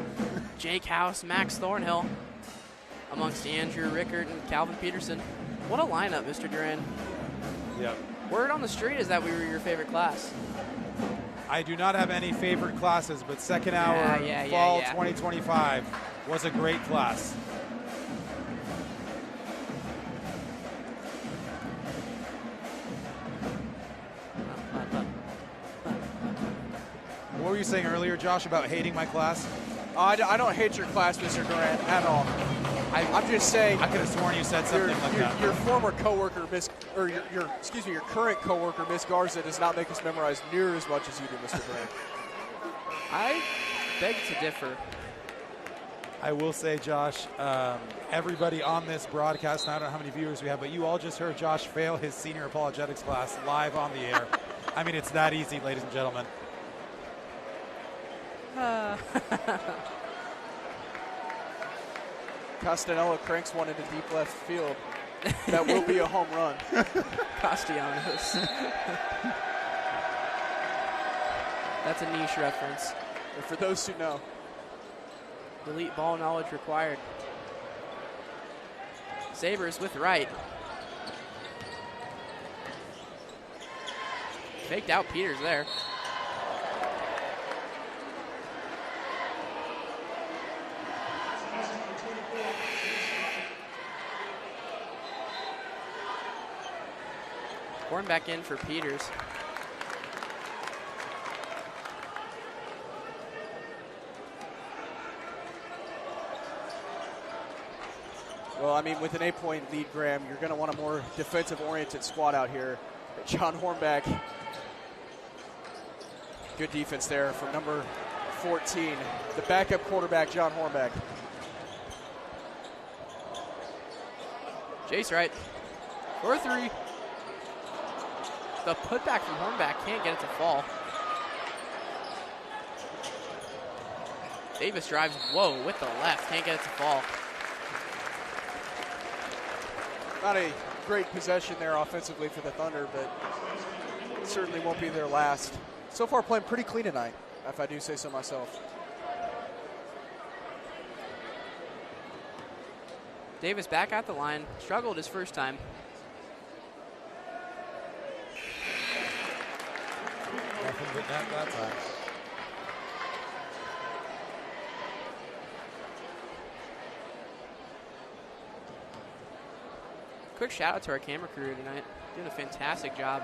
Jake House, Max Thornhill, amongst Andrew Rickard and Calvin Peterson. What a lineup, Mr. Duran. Yep. Word on the street is that we were your favorite class. I do not have any favorite classes, but second hour fall 2025 was a great class. What were you saying earlier, Josh, about hating my class? I don't hate your class, Mr. Durant, at all. I'm just saying. I could have sworn you said something like that. Your former coworker, your current coworker, Miss Garza, does not make us memorize near as much as you do, Mr. Durant. I beg to differ. I will say, Josh, everybody on this broadcast, and I don't know how many viewers we have, but you all just heard Josh fail his senior apologetics class live on the air. I mean, it's that easy, ladies and gentlemen. Castanella cranks one into deep left field. That will be a home run. Castellanos. That's a niche reference. And for those who know. Elite ball knowledge required. Sabres with right. Faked out Peters there. Horn back in for Peters. Well, I mean, with an 8-point lead, Graham, you're going to want a more defensive-oriented squad out here. John Hornback, good defense there from number 14, the backup quarterback, John Hornback. Jace Wright, 4-3. The putback from Hornback can't get it to fall. Davis drives, with the left, can't get it to fall. Not a great possession there offensively for the Thunder, but it certainly won't be their last. So far playing pretty clean tonight, if I do say so myself. Davis back at the line, struggled his first time. Nothing but net that time. Quick shout out to our camera crew tonight. Doing a fantastic job.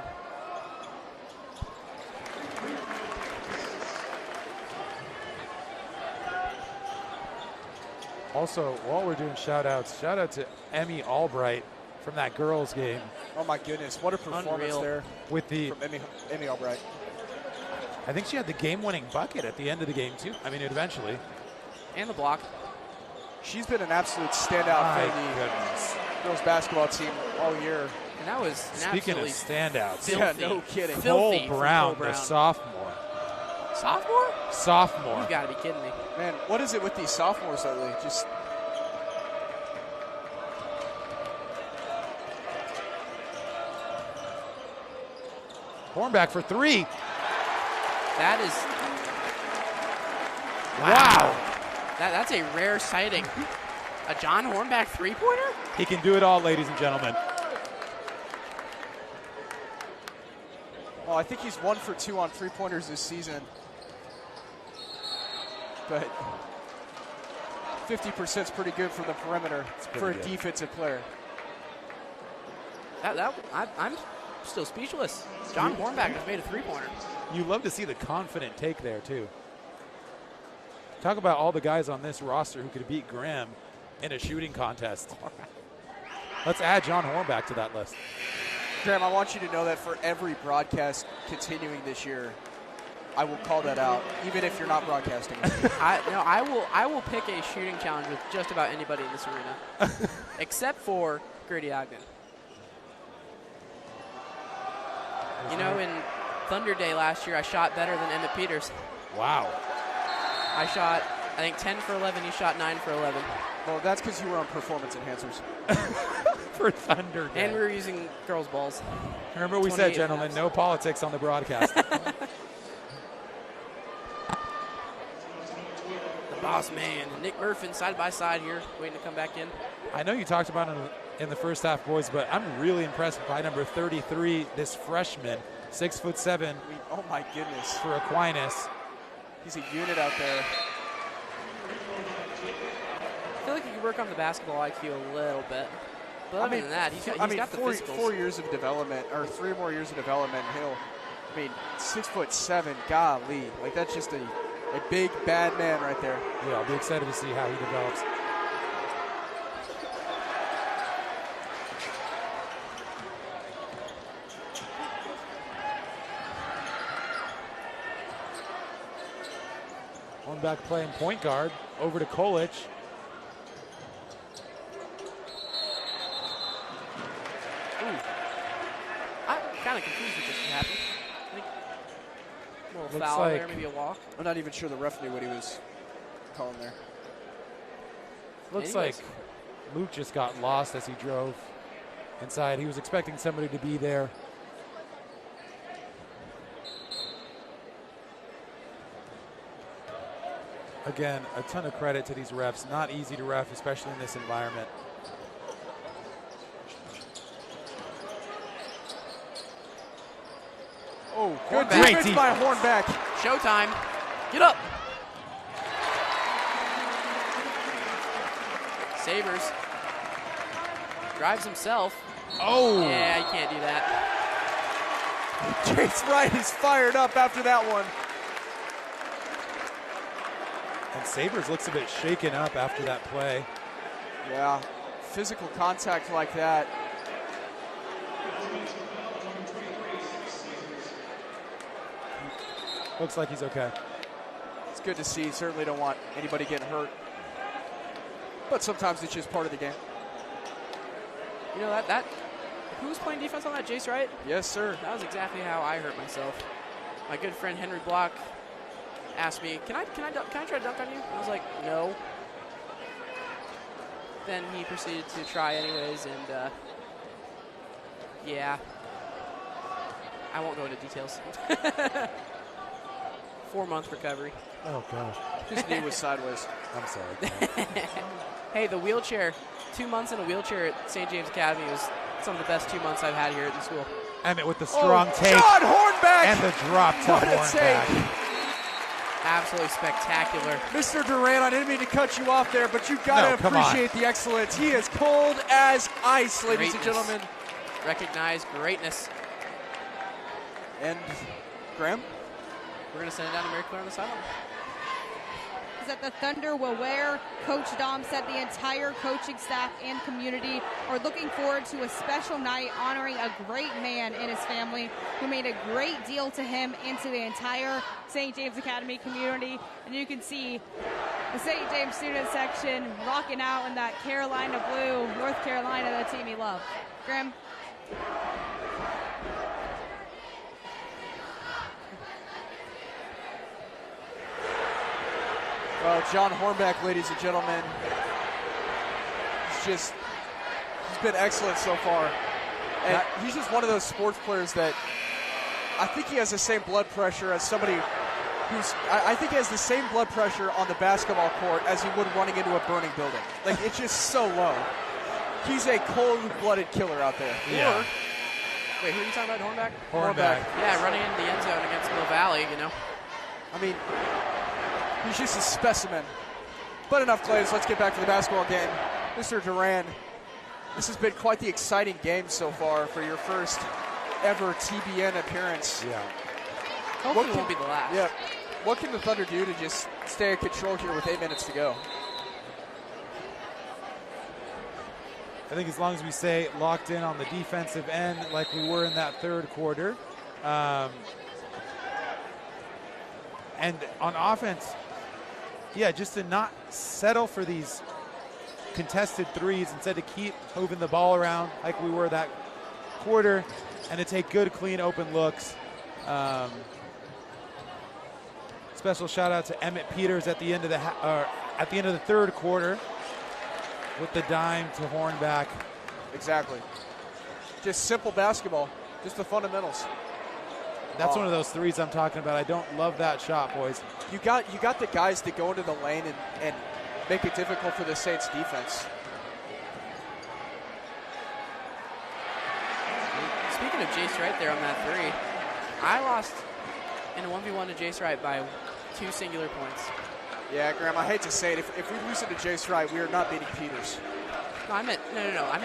Also, while we're doing shout outs, shout out to Emmy Albright from that girls game. Oh my goodness, what a performance there with from Emmy Albright. I think she had the game-winning bucket at the end of the game too. I mean, eventually. And the block. She's been an absolute standout for the girls basketball team all year. And that was speaking of standouts. Filthy, no kidding. Cole Brown, the sophomore. Sophomore? Sophomore. You've got to be kidding me. Man, what is it with these sophomores lately? Just Hornback for three. That is wow. That's a rare sighting. A John Hornback three-pointer? He can do it all, ladies and gentlemen. Well, I think he's 1 for 2 on three-pointers this season. But 50% is pretty good from the perimeter for a defensive player. I'm still speechless. John Hornback has made a three-pointer. You love to see the confident take there, too. Talk about all the guys on this roster who could beat Graham in a shooting contest. Let's add John Hornback to that list. Graham, I want you to know that for every broadcast continuing this year, I will call that out, even if you're not broadcasting. I will pick a shooting challenge with just about anybody in this arena, except for Grady Ogden. You know, in Thunder Day last year, I shot better than Emmett Peters. Wow. I shot, I think, 10 for 11. He shot 9 for 11. Well, that's because you were on performance enhancers. For Thunder Day. And we were using girls' balls. Remember we said, gentlemen, no politics on the broadcast. Boss man and Nick Murfin side by side here, waiting to come back in. I know you talked about it in the first half, boys, but I'm really impressed by number 33, this freshman, 6'7". I mean, oh my goodness. For Aquinas. He's a unit out there. I feel like he could work on the basketball IQ a little bit. But other than that, he's got the physicals. 4 years of development, or 3 more years of development, I mean, 6'7", golly. Like, that's just a big, bad man right there. Yeah, I'll be excited to see how he develops. One back playing point guard, over to Kolich. I'm kind of confused with this happened. I think a little Looks foul like there, maybe a walk. I'm not even sure the ref knew what he was calling there. Looks like Luke just got lost as he drove inside. He was expecting somebody to be there. Again, a ton of credit to these refs. Not easy to ref, especially in this environment. Oh, good defense by Hornbeck. Showtime. Get up. Sabers drives himself. Oh. Yeah, you can't do that. Chase Wright is fired up after that one. And Sabers looks a bit shaken up after that play. Yeah, physical contact like that. Looks like he's okay. It's good to see. Certainly don't want anybody getting hurt. But sometimes it's just part of the game. You know, that who was playing defense on that, Jace Wright? Yes, sir. That was exactly how I hurt myself. My good friend Henry Block asked me, can I try to dunk on you? I was like, no. Then he proceeded to try anyways, and yeah. I won't go into details. 4-month recovery. Oh, gosh. His knee was sideways. I'm sorry. Hey, the wheelchair, 2 months in a wheelchair at St. James Academy was some of the best 2 months I've had here at the school. Emmett with the strong take. John Hornbeck! And the drop to Hornbeck. Absolutely spectacular. Mr. Durant, I didn't mean to cut you off there, but you've got to appreciate the excellence. He is cold as ice, ladies and gentlemen. Recognize greatness. And Graham? We're going to send it down to Mary Claire on the sideline. Is that the Thunder will wear. Coach Dom said the entire coaching staff and community are looking forward to a special night honoring a great man and his family who made a great deal to him and to the entire St. James Academy community. And you can see the St. James student section rocking out in that Carolina blue, North Carolina, the team he loved. Graham? Well, John Hornbeck, ladies and gentlemen, he's been excellent so far. And he's just one of those sports players that I think he has the same blood pressure as somebody I think he has the same blood pressure on the basketball court as he would running into a burning building. Like, it's just so low. He's a cold-blooded killer out there. Yeah. Wait, who are you talking about, Hornbeck? Hornbeck. Yeah, running into the end zone against Mill Valley, you know. I mean, he's just a specimen. But enough claims. Let's get back to the basketball game. Mr. Duran, this has been quite the exciting game so far for your first ever TBN appearance. Yeah. Hopefully it won't be the last. Yeah. What can the Thunder do to just stay in control here with 8 minutes to go? I think as long as we stay locked in on the defensive end like we were in that third quarter, And on offense, yeah, just to not settle for these contested threes, instead to keep moving the ball around like we were that quarter, and to take good, clean, open looks. Special shout out to Emmett Peters at the end of the third quarter with the dime to Hornback. Exactly. Just simple basketball, just the fundamentals. That's one of those threes I'm talking about. I don't love that shot, boys. You got the guys that go into the lane and make it difficult for the Saints defense. Speaking of Jace Wright there on that three, I lost in a 1v1 to Jace Wright by 2 singular points. Yeah, Graham, I hate to say it. If we lose it to Jace Wright, we are not beating Peters. No, I meant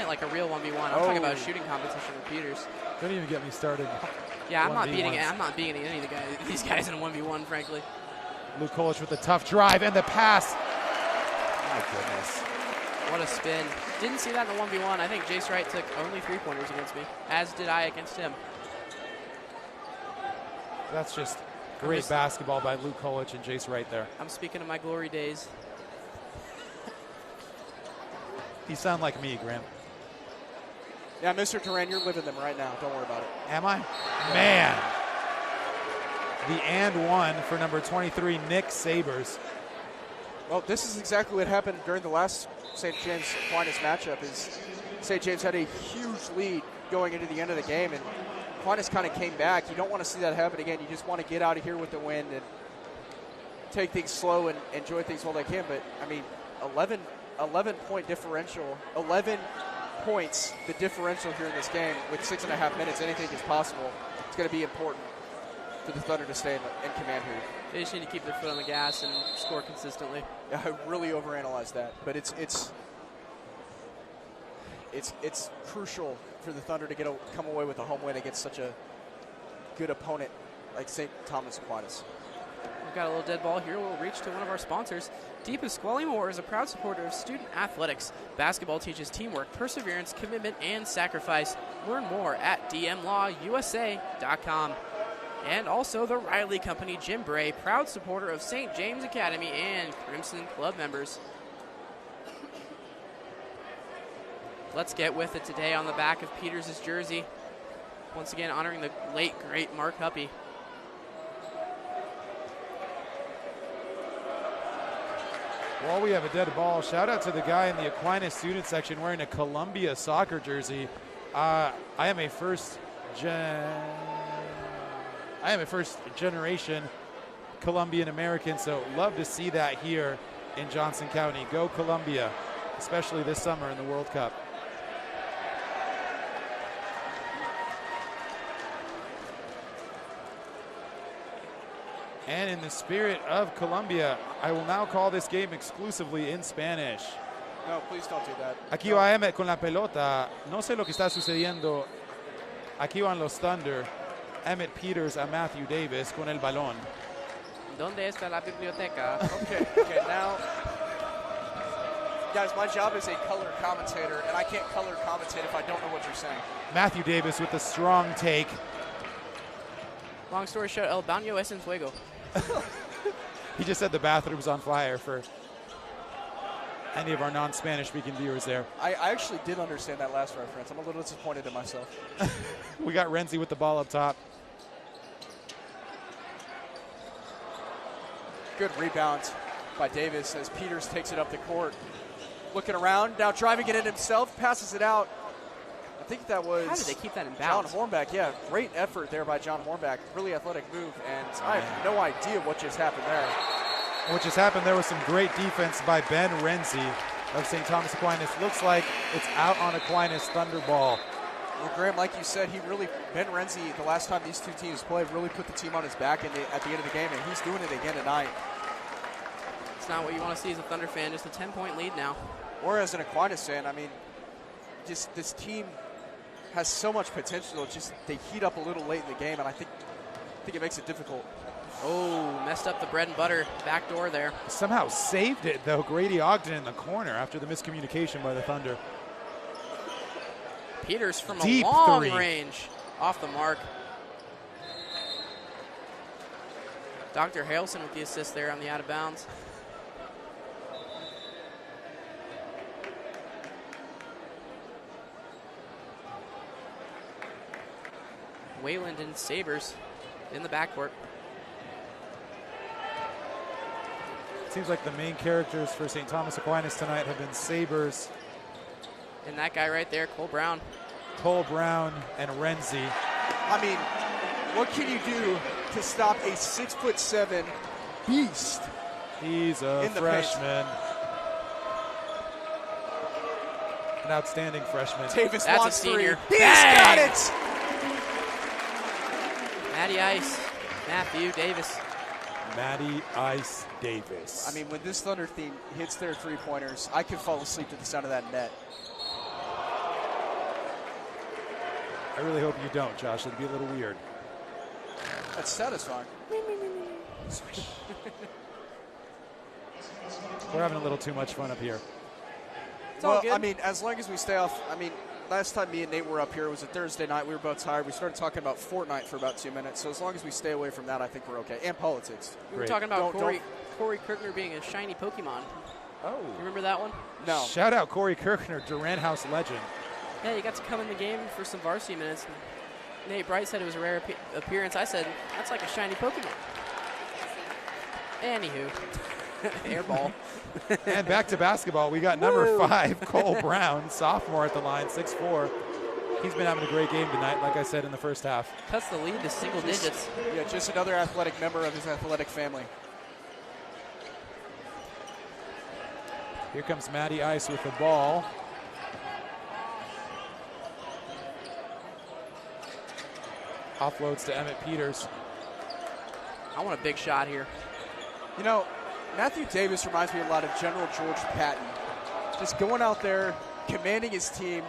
like a real 1v1. I'm talking about a shooting competition with Peters. Don't even get me started. Yeah, I'm not beating any of these guys in a 1v1, frankly. Luke Kolich with the tough drive and the pass. My goodness. What a spin. Didn't see that in the 1v1. I think Jace Wright took only 3-pointers against me, as did I against him. That's just great basketball by Luke Kolich and Jace Wright there. I'm speaking of my glory days. You sound like me, Graham. Yeah, Mr. Duran, you're living them right now. Don't worry about it. Am I? Man. The and one for number 23, Nick Sabers. Well, this is exactly what happened during the last St. James Aquinas matchup. Is St. James had a huge lead going into the end of the game, and Aquinas kind of came back. You don't want to see that happen again. You just want to get out of here with the win and take things slow and enjoy things while they can. But, I mean, 11-point differential, 11 points, the differential here in this game with 6.5 minutes. Anything is possible. It's going to be important for the Thunder to stay in command here. They just need to keep their foot on the gas and score consistently. Yeah, I really overanalyzed that, but it's crucial for the Thunder to come away with a home win against such a good opponent like St. Thomas Aquinas. We've got a little dead ball here. We'll reach to one of our sponsors. Deep Pasquale Moore is a proud supporter of student athletics. Basketball teaches teamwork, perseverance, commitment, and sacrifice. Learn more at dmlawusa.com. And also the Riley Company, Jim Bray, proud supporter of St. James Academy and Crimson Club members. Let's get with it today on the back of Peters' jersey. Once again, honoring the late, great Mark Huppy. While we have a dead ball, shout out to the guy in the Aquinas student section wearing a Columbia soccer jersey. I am a first generation Colombian American, so love to see that here in Johnson County. Go Columbia, especially this summer in the World Cup. And in the spirit of Colombia, I will now call this game exclusively in Spanish. No, please don't do that. Aquí va Emmett con la pelota. No sé lo que está sucediendo. Aquí van los Thunder. Emmett Peters a Matthew Davis con el balón. ¿Dónde está la biblioteca? Okay, now, guys, my job is a color commentator, and I can't color commentate if I don't know what you're saying. Matthew Davis with a strong take. Long story short, el baño es en fuego. He just said the bathroom's on fire for any of our non-Spanish speaking viewers there. I actually did understand that last reference. I'm a little disappointed in myself. We got Renzi with the ball up top. Good rebound by Davis as Peters takes it up the court. Looking around, now driving it in himself, passes it out. I think that was... How did they keep that in bounds? John Hornback, yeah. Great effort there by John Hornback. Really athletic move, and I have no idea what just happened there. What just happened there was some great defense by Ben Renzi of St. Thomas Aquinas. Looks like it's out on Aquinas Thunder ball. Well, Graham, like you said, Ben Renzi, the last time these two teams played, really put the team on his back at the end of the game, and he's doing it again tonight. It's not what you want to see as a Thunder fan, just a 10-point lead now. Or as an Aquinas fan, I mean, just this team has so much potential. It's just they heat up a little late in the game, and I think it makes it difficult. Oh, messed up the bread and butter back door there. Somehow saved it, though. Grady Ogden in the corner after the miscommunication by the Thunder. Peters from Deep a long three. range, off the mark. Dr. Harrelson with the assist there on the out of bounds. Wayland and Sabres in the backcourt. Seems like the main characters for St. Thomas Aquinas tonight have been Sabres. And that guy right there, Cole Brown. Cole Brown and Renzi. I mean, what can you do to stop a 6'7" beast? He's a freshman. An outstanding freshman. Davis That's wants a senior. three. He's got it! Matty Ice, Matthew Davis. Matty Ice Davis. I mean, when this Thunder team hits their three-pointers, I could fall asleep to the sound of that net. I really hope you don't, Josh. It'd be a little weird. That's satisfying. We're having a little too much fun up here. Well, I mean, as long as we stay off, I mean, last time me and Nate were up here, it was a Thursday night. We were both tired. We started talking about Fortnite for about 2 minutes. So as long as we stay away from that, I think we're okay. And politics. We were talking about Corey Kirkner being a shiny Pokemon. Oh. You remember that one? No. Shout out Corey Kirkner, Durant House legend. Yeah, you got to come in the game for some varsity minutes. Nate Bright said it was a rare appearance. I said, that's like a shiny Pokemon. Anywho. Airball. And back to basketball. We got number 5, Cole Brown, sophomore at the line, 6'4". He's been having a great game tonight, like I said in the first half. Cuts the lead to single digits. Yeah, just another athletic member of his athletic family. Here comes Matty Ice with the ball. Offloads to Emmett Peters. I want a big shot here. You know, Matthew Davis reminds me a lot of General George Patton. Just going out there, commanding his team,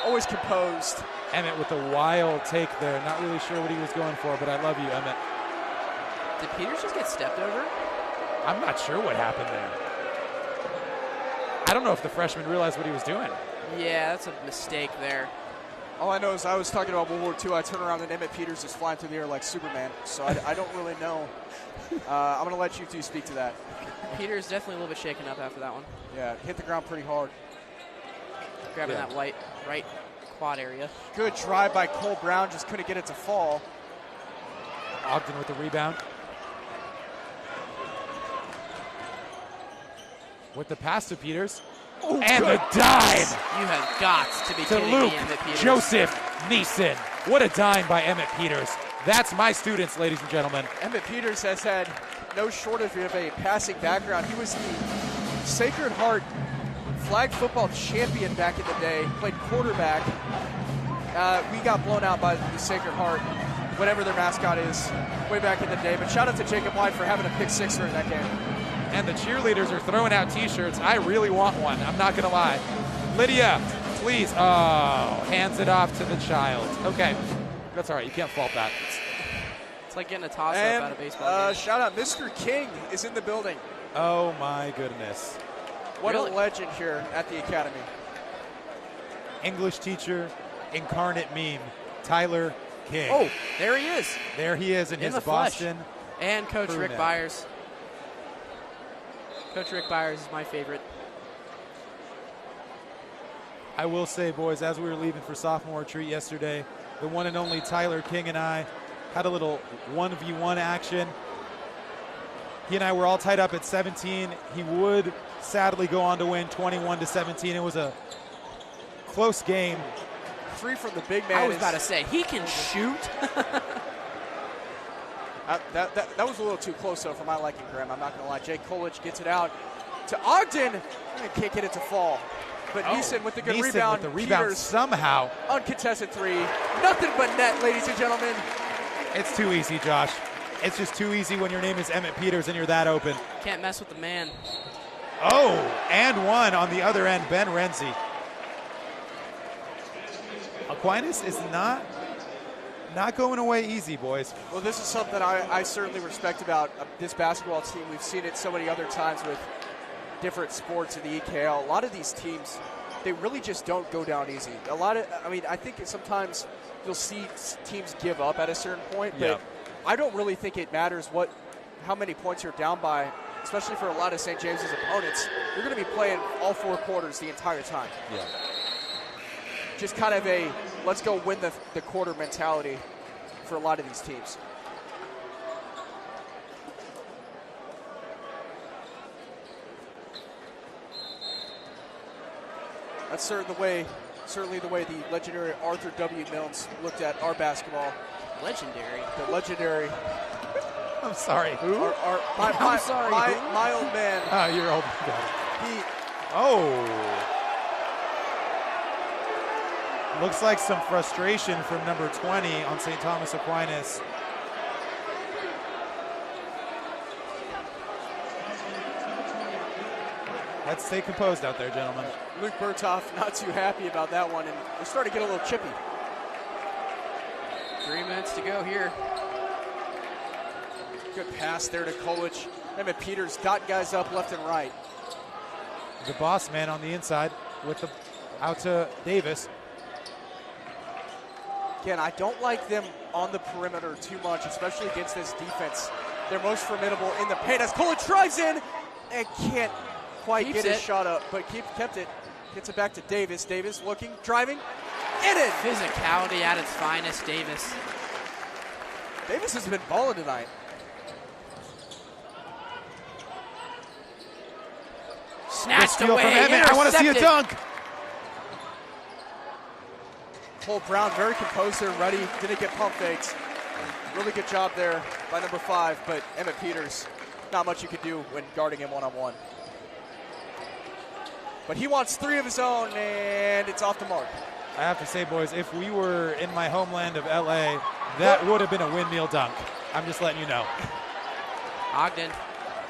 always composed. Emmett with a wild take there. Not really sure what he was going for, but I love you, Emmett. Did Peters just get stepped over? I'm not sure what happened there. I don't know if the freshman realized what he was doing. Yeah, that's a mistake there. All I know is I was talking about World War II. I turn around and Emmett Peters is flying through the air like Superman. So I don't really know. I'm going to let you two speak to that. Peters definitely a little bit shaken up after that one. Yeah, hit the ground pretty hard. Grabbing that right quad area. Good drive by Cole Brown. Just couldn't get it to fall. Ogden with the rebound. With the pass to Peters. Ooh, and good. the dime. You have got to be kidding Luke me, Emmett Peters. Joseph Neeson. What a dime by Emmett Peters. That's my students, ladies and gentlemen. Emmett Peters has had no shortage of a passing background. He was the Sacred Heart flag football champion back in the day, played quarterback. We got blown out by the Sacred Heart, whatever their mascot is, way back in the day. But shout out to Jacob White for having a pick sixer in that game. And the cheerleaders are throwing out T-shirts. I really want one. I'm not going to lie. Lydia, please. Oh, hands it off to the child. Okay. That's all right. You can't fault that. It's like getting a toss-up out of baseball. Shout out, Mr. King is in the building. Oh, my goodness. What a legend here at the Academy. English teacher, incarnate meme, Tyler King. Oh, there he is. There he is in his the Boston. Flesh. And Coach Rick net. Byers. Coach Rick Byers is my favorite. I will say, boys, as we were leaving for sophomore retreat yesterday, the one and only Tyler King and I had a little 1v1 action. He and I were all tied up at 17. He would sadly go on to win 21-17. It was a close game. 3 from the big man. I was about to say, he can shoot. That was a little too close, though, for my liking, Graham. I'm not going to lie. Jake Colich gets it out to Ogden. And can't get it to fall. But Neeson with the good rebound. With the rebound Peters, somehow. Uncontested 3. Nothing but net, ladies and gentlemen. It's too easy, Josh. It's just too easy when your name is Emmett Peters and you're that open. Can't mess with the man. Oh, and one on the other end, Ben Renzi. Aquinas is not going away easy, boys. Well, this is something I certainly respect about this basketball team. We've seen it so many other times with different sports in the EKL. A lot of these teams, they really just don't go down easy. I think sometimes you'll see teams give up at a certain point, but I don't really think it matters what how many points you're down by, especially for a lot of St. James's opponents, you're going to be playing all 4 quarters the entire time. Yeah. Just kind of a let's go win the quarter mentality for a lot of these teams. That's certainly the way the legendary Arthur W. Milnes looked at our basketball. Legendary? The legendary. I'm sorry. Who? I'm sorry. My old man. Oh, you're old. Looks like some frustration from number 20 on St. Thomas Aquinas. Let's stay composed out there, gentlemen. Luke Berthoff not too happy about that one, and they're starting to get a little chippy. 3 minutes to go here. Good pass there to Colich. Emmett Peters dot guys up left and right. The boss man on the inside with the out to Davis. Again, I don't like them on the perimeter too much, especially against this defense. They're most formidable in the paint as Colich drives in and can't quite get his shot up, but kept it. Gets it back to Davis. Davis looking, driving, in. Physicality at its finest, Davis. Davis has been balling tonight. Snatched away. From Emmett. I want to see a dunk. Cole Brown very composed there, ready. Didn't get pump fakes. Really good job there by number 5, but Emmett Peters, not much you could do when guarding him one-on-one. But he wants 3 of his own, and it's off the mark. I have to say, boys, if we were in my homeland of LA, that would have been a windmill dunk. I'm just letting you know. Ogden,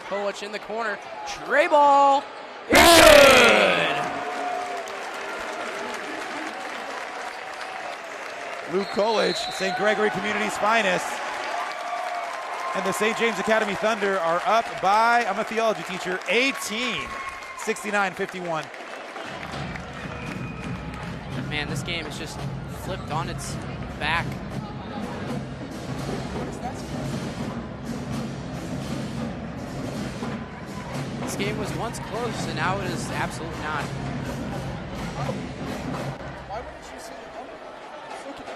Colich in the corner. Tray ball. It's good. Luke Colich, St. Gregory Community's finest. And the St. James Academy Thunder are up by, I'm a theology teacher, 18. 69-51. Man, this game is just flipped on its back. This game was once close, and now it is absolutely not. Why wouldn't you see the number? Look at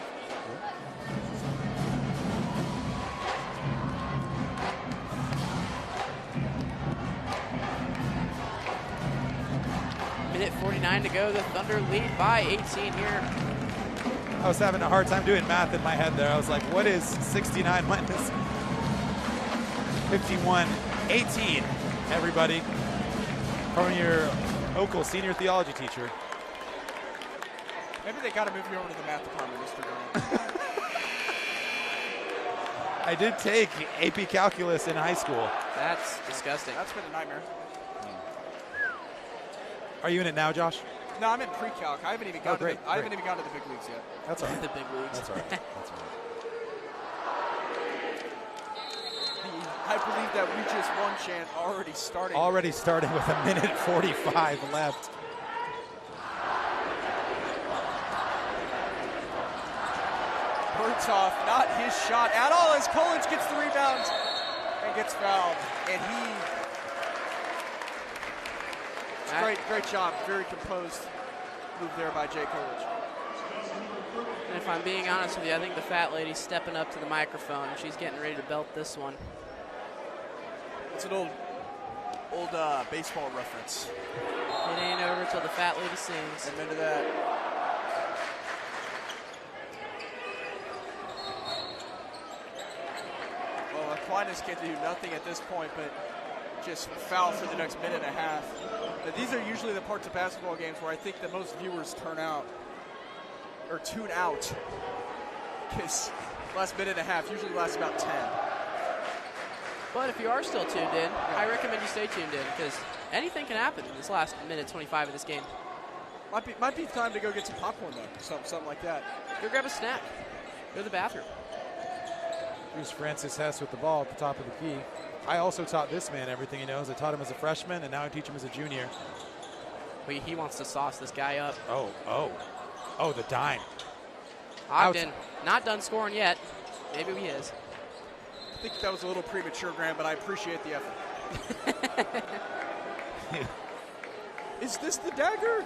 Minute 49 to go. The Thunder lead by 18 here. I was having a hard time doing math in my head there. I was like, what is 69 minus 51? 18, everybody, from your local senior theology teacher. Maybe they got to move you over to the math department, Mr. Durant. I did take AP Calculus in high school. That's disgusting. That's been a nightmare. Are you in it now, Josh? No, I'm in pre-calc. I haven't even gotten great, I haven't even gotten to the big leagues yet. That's all right. The big leagues. That's all right. That's all right. I believe that we just won chant already starting. Already starting with a minute 45 left. Berthoff, not his shot at all as Colich gets the rebound and gets fouled. And great job. Very composed move there by Jay Colich. And if I'm being honest with you, I think the fat lady's stepping up to the microphone. She's getting ready to belt this one. It's an old baseball reference. It ain't over till the fat lady sings. Amen to that. Well, Aquinas can do nothing at this point, but just foul for the next minute and a half. But these are usually the parts of basketball games where I think the most viewers tune out. Because last minute and a half usually lasts about 10. But if you are still tuned in, I recommend you stay tuned in because anything can happen in this last minute 25 of this game. Might be time to go get some popcorn though, something like that. Go grab a snack. Go to the bathroom. Here's Francis Hess with the ball at the top of the key. I also taught this man everything he knows. I taught him as a freshman, and now I teach him as a junior. He wants to sauce this guy up. Oh, the dime. Ogden, not done scoring yet. Maybe he is. think that was a little premature, Graham, but I appreciate the effort. Is this the dagger?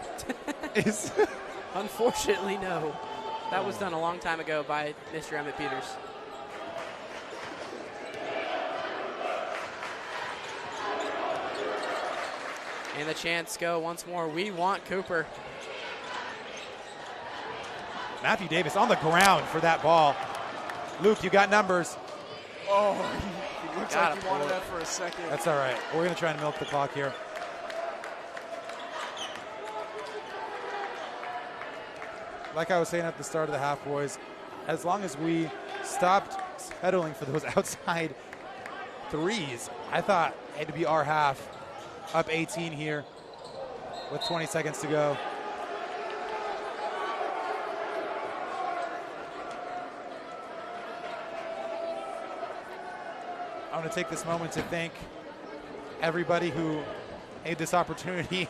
Unfortunately, no. That was done a long time ago by Mr. Emmett Peters. And the chants go once more. We want Cooper. Matthew Davis on the ground for that ball. Luke, you got numbers. Oh, he looks like he wanted that for a second. That's all right. We're going to try and milk the clock here. Like I was saying at the start of the half, boys, as long as we stopped settling for those outside threes, I thought it had to be our half. Up 18 here with 20 seconds to go. I want to take this moment to thank everybody who made this opportunity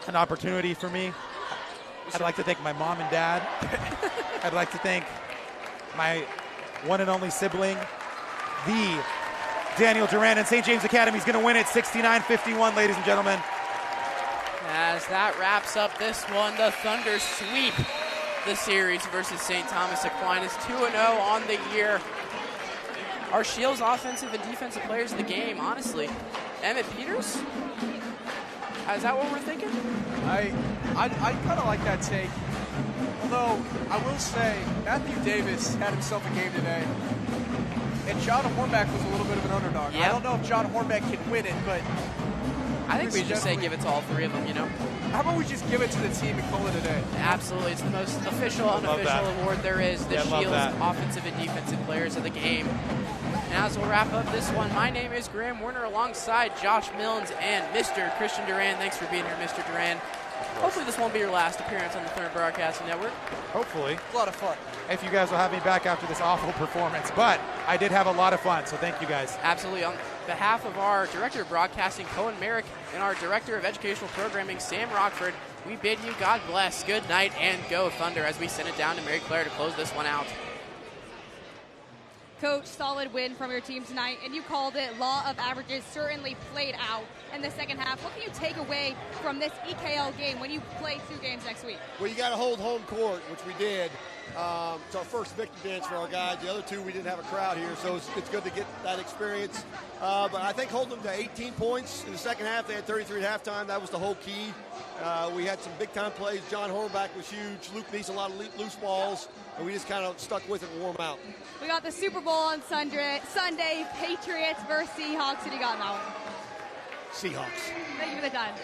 an opportunity for me. I'd like to thank my mom and dad. I'd like to thank my one and only sibling, the Daniel Duran, and St. James Academy is going to win it 69-51, ladies and gentlemen. As that wraps up this one, the Thunder sweep the series versus St. Thomas Aquinas, 2-0 on the year. Our Shields offensive and defensive players of the game, honestly. Emmett Peters? Is that what we're thinking? I kind of like that take. Although, I will say, Matthew Davis had himself a game today. And John Hornback was a little bit of an underdog. Yep. I don't know if John Hornback can win it, but I think we just say give it to all three of them, you know? How about we just give it to the team and call it a day? Absolutely. It's the most official, unofficial award there is. The Shields offensive and defensive players of the game. And as we'll wrap up this one, my name is Graham Werner alongside Josh Milnes and Mr. Christian Duran. Thanks for being here, Mr. Duran. Hopefully this won't be your last appearance on the Thunder Broadcasting Network. Hopefully. A lot of fun. If you guys will have me back after this awful performance. But I did have a lot of fun, so thank you guys. Absolutely. On behalf of our Director of Broadcasting, Cohen Merrick, and our Director of Educational Programming, Sam Rockford, we bid you God bless, good night, and go Thunder as we send it down to Mary Claire to close this one out. Coach, solid win from your team tonight, and you called it. Law of averages certainly played out in the second half. What can you take away from this EKL game when you play 2 games next week? Well, you got to hold home court, which we did. It's our first victory dance for our guys. The other 2, we didn't have a crowd here, so it's good to get that experience. But I think holding them to 18 points in the second half, they had 33 at halftime. That was the whole key. We had some big-time plays. John Hornback was huge. Luke needs a lot of loose balls, and we just kind of stuck with it and wore them out. We got the Super Bowl on Sunday, Patriots versus Seahawks. Who do you got in that one? Seahawks. Thank you for the time.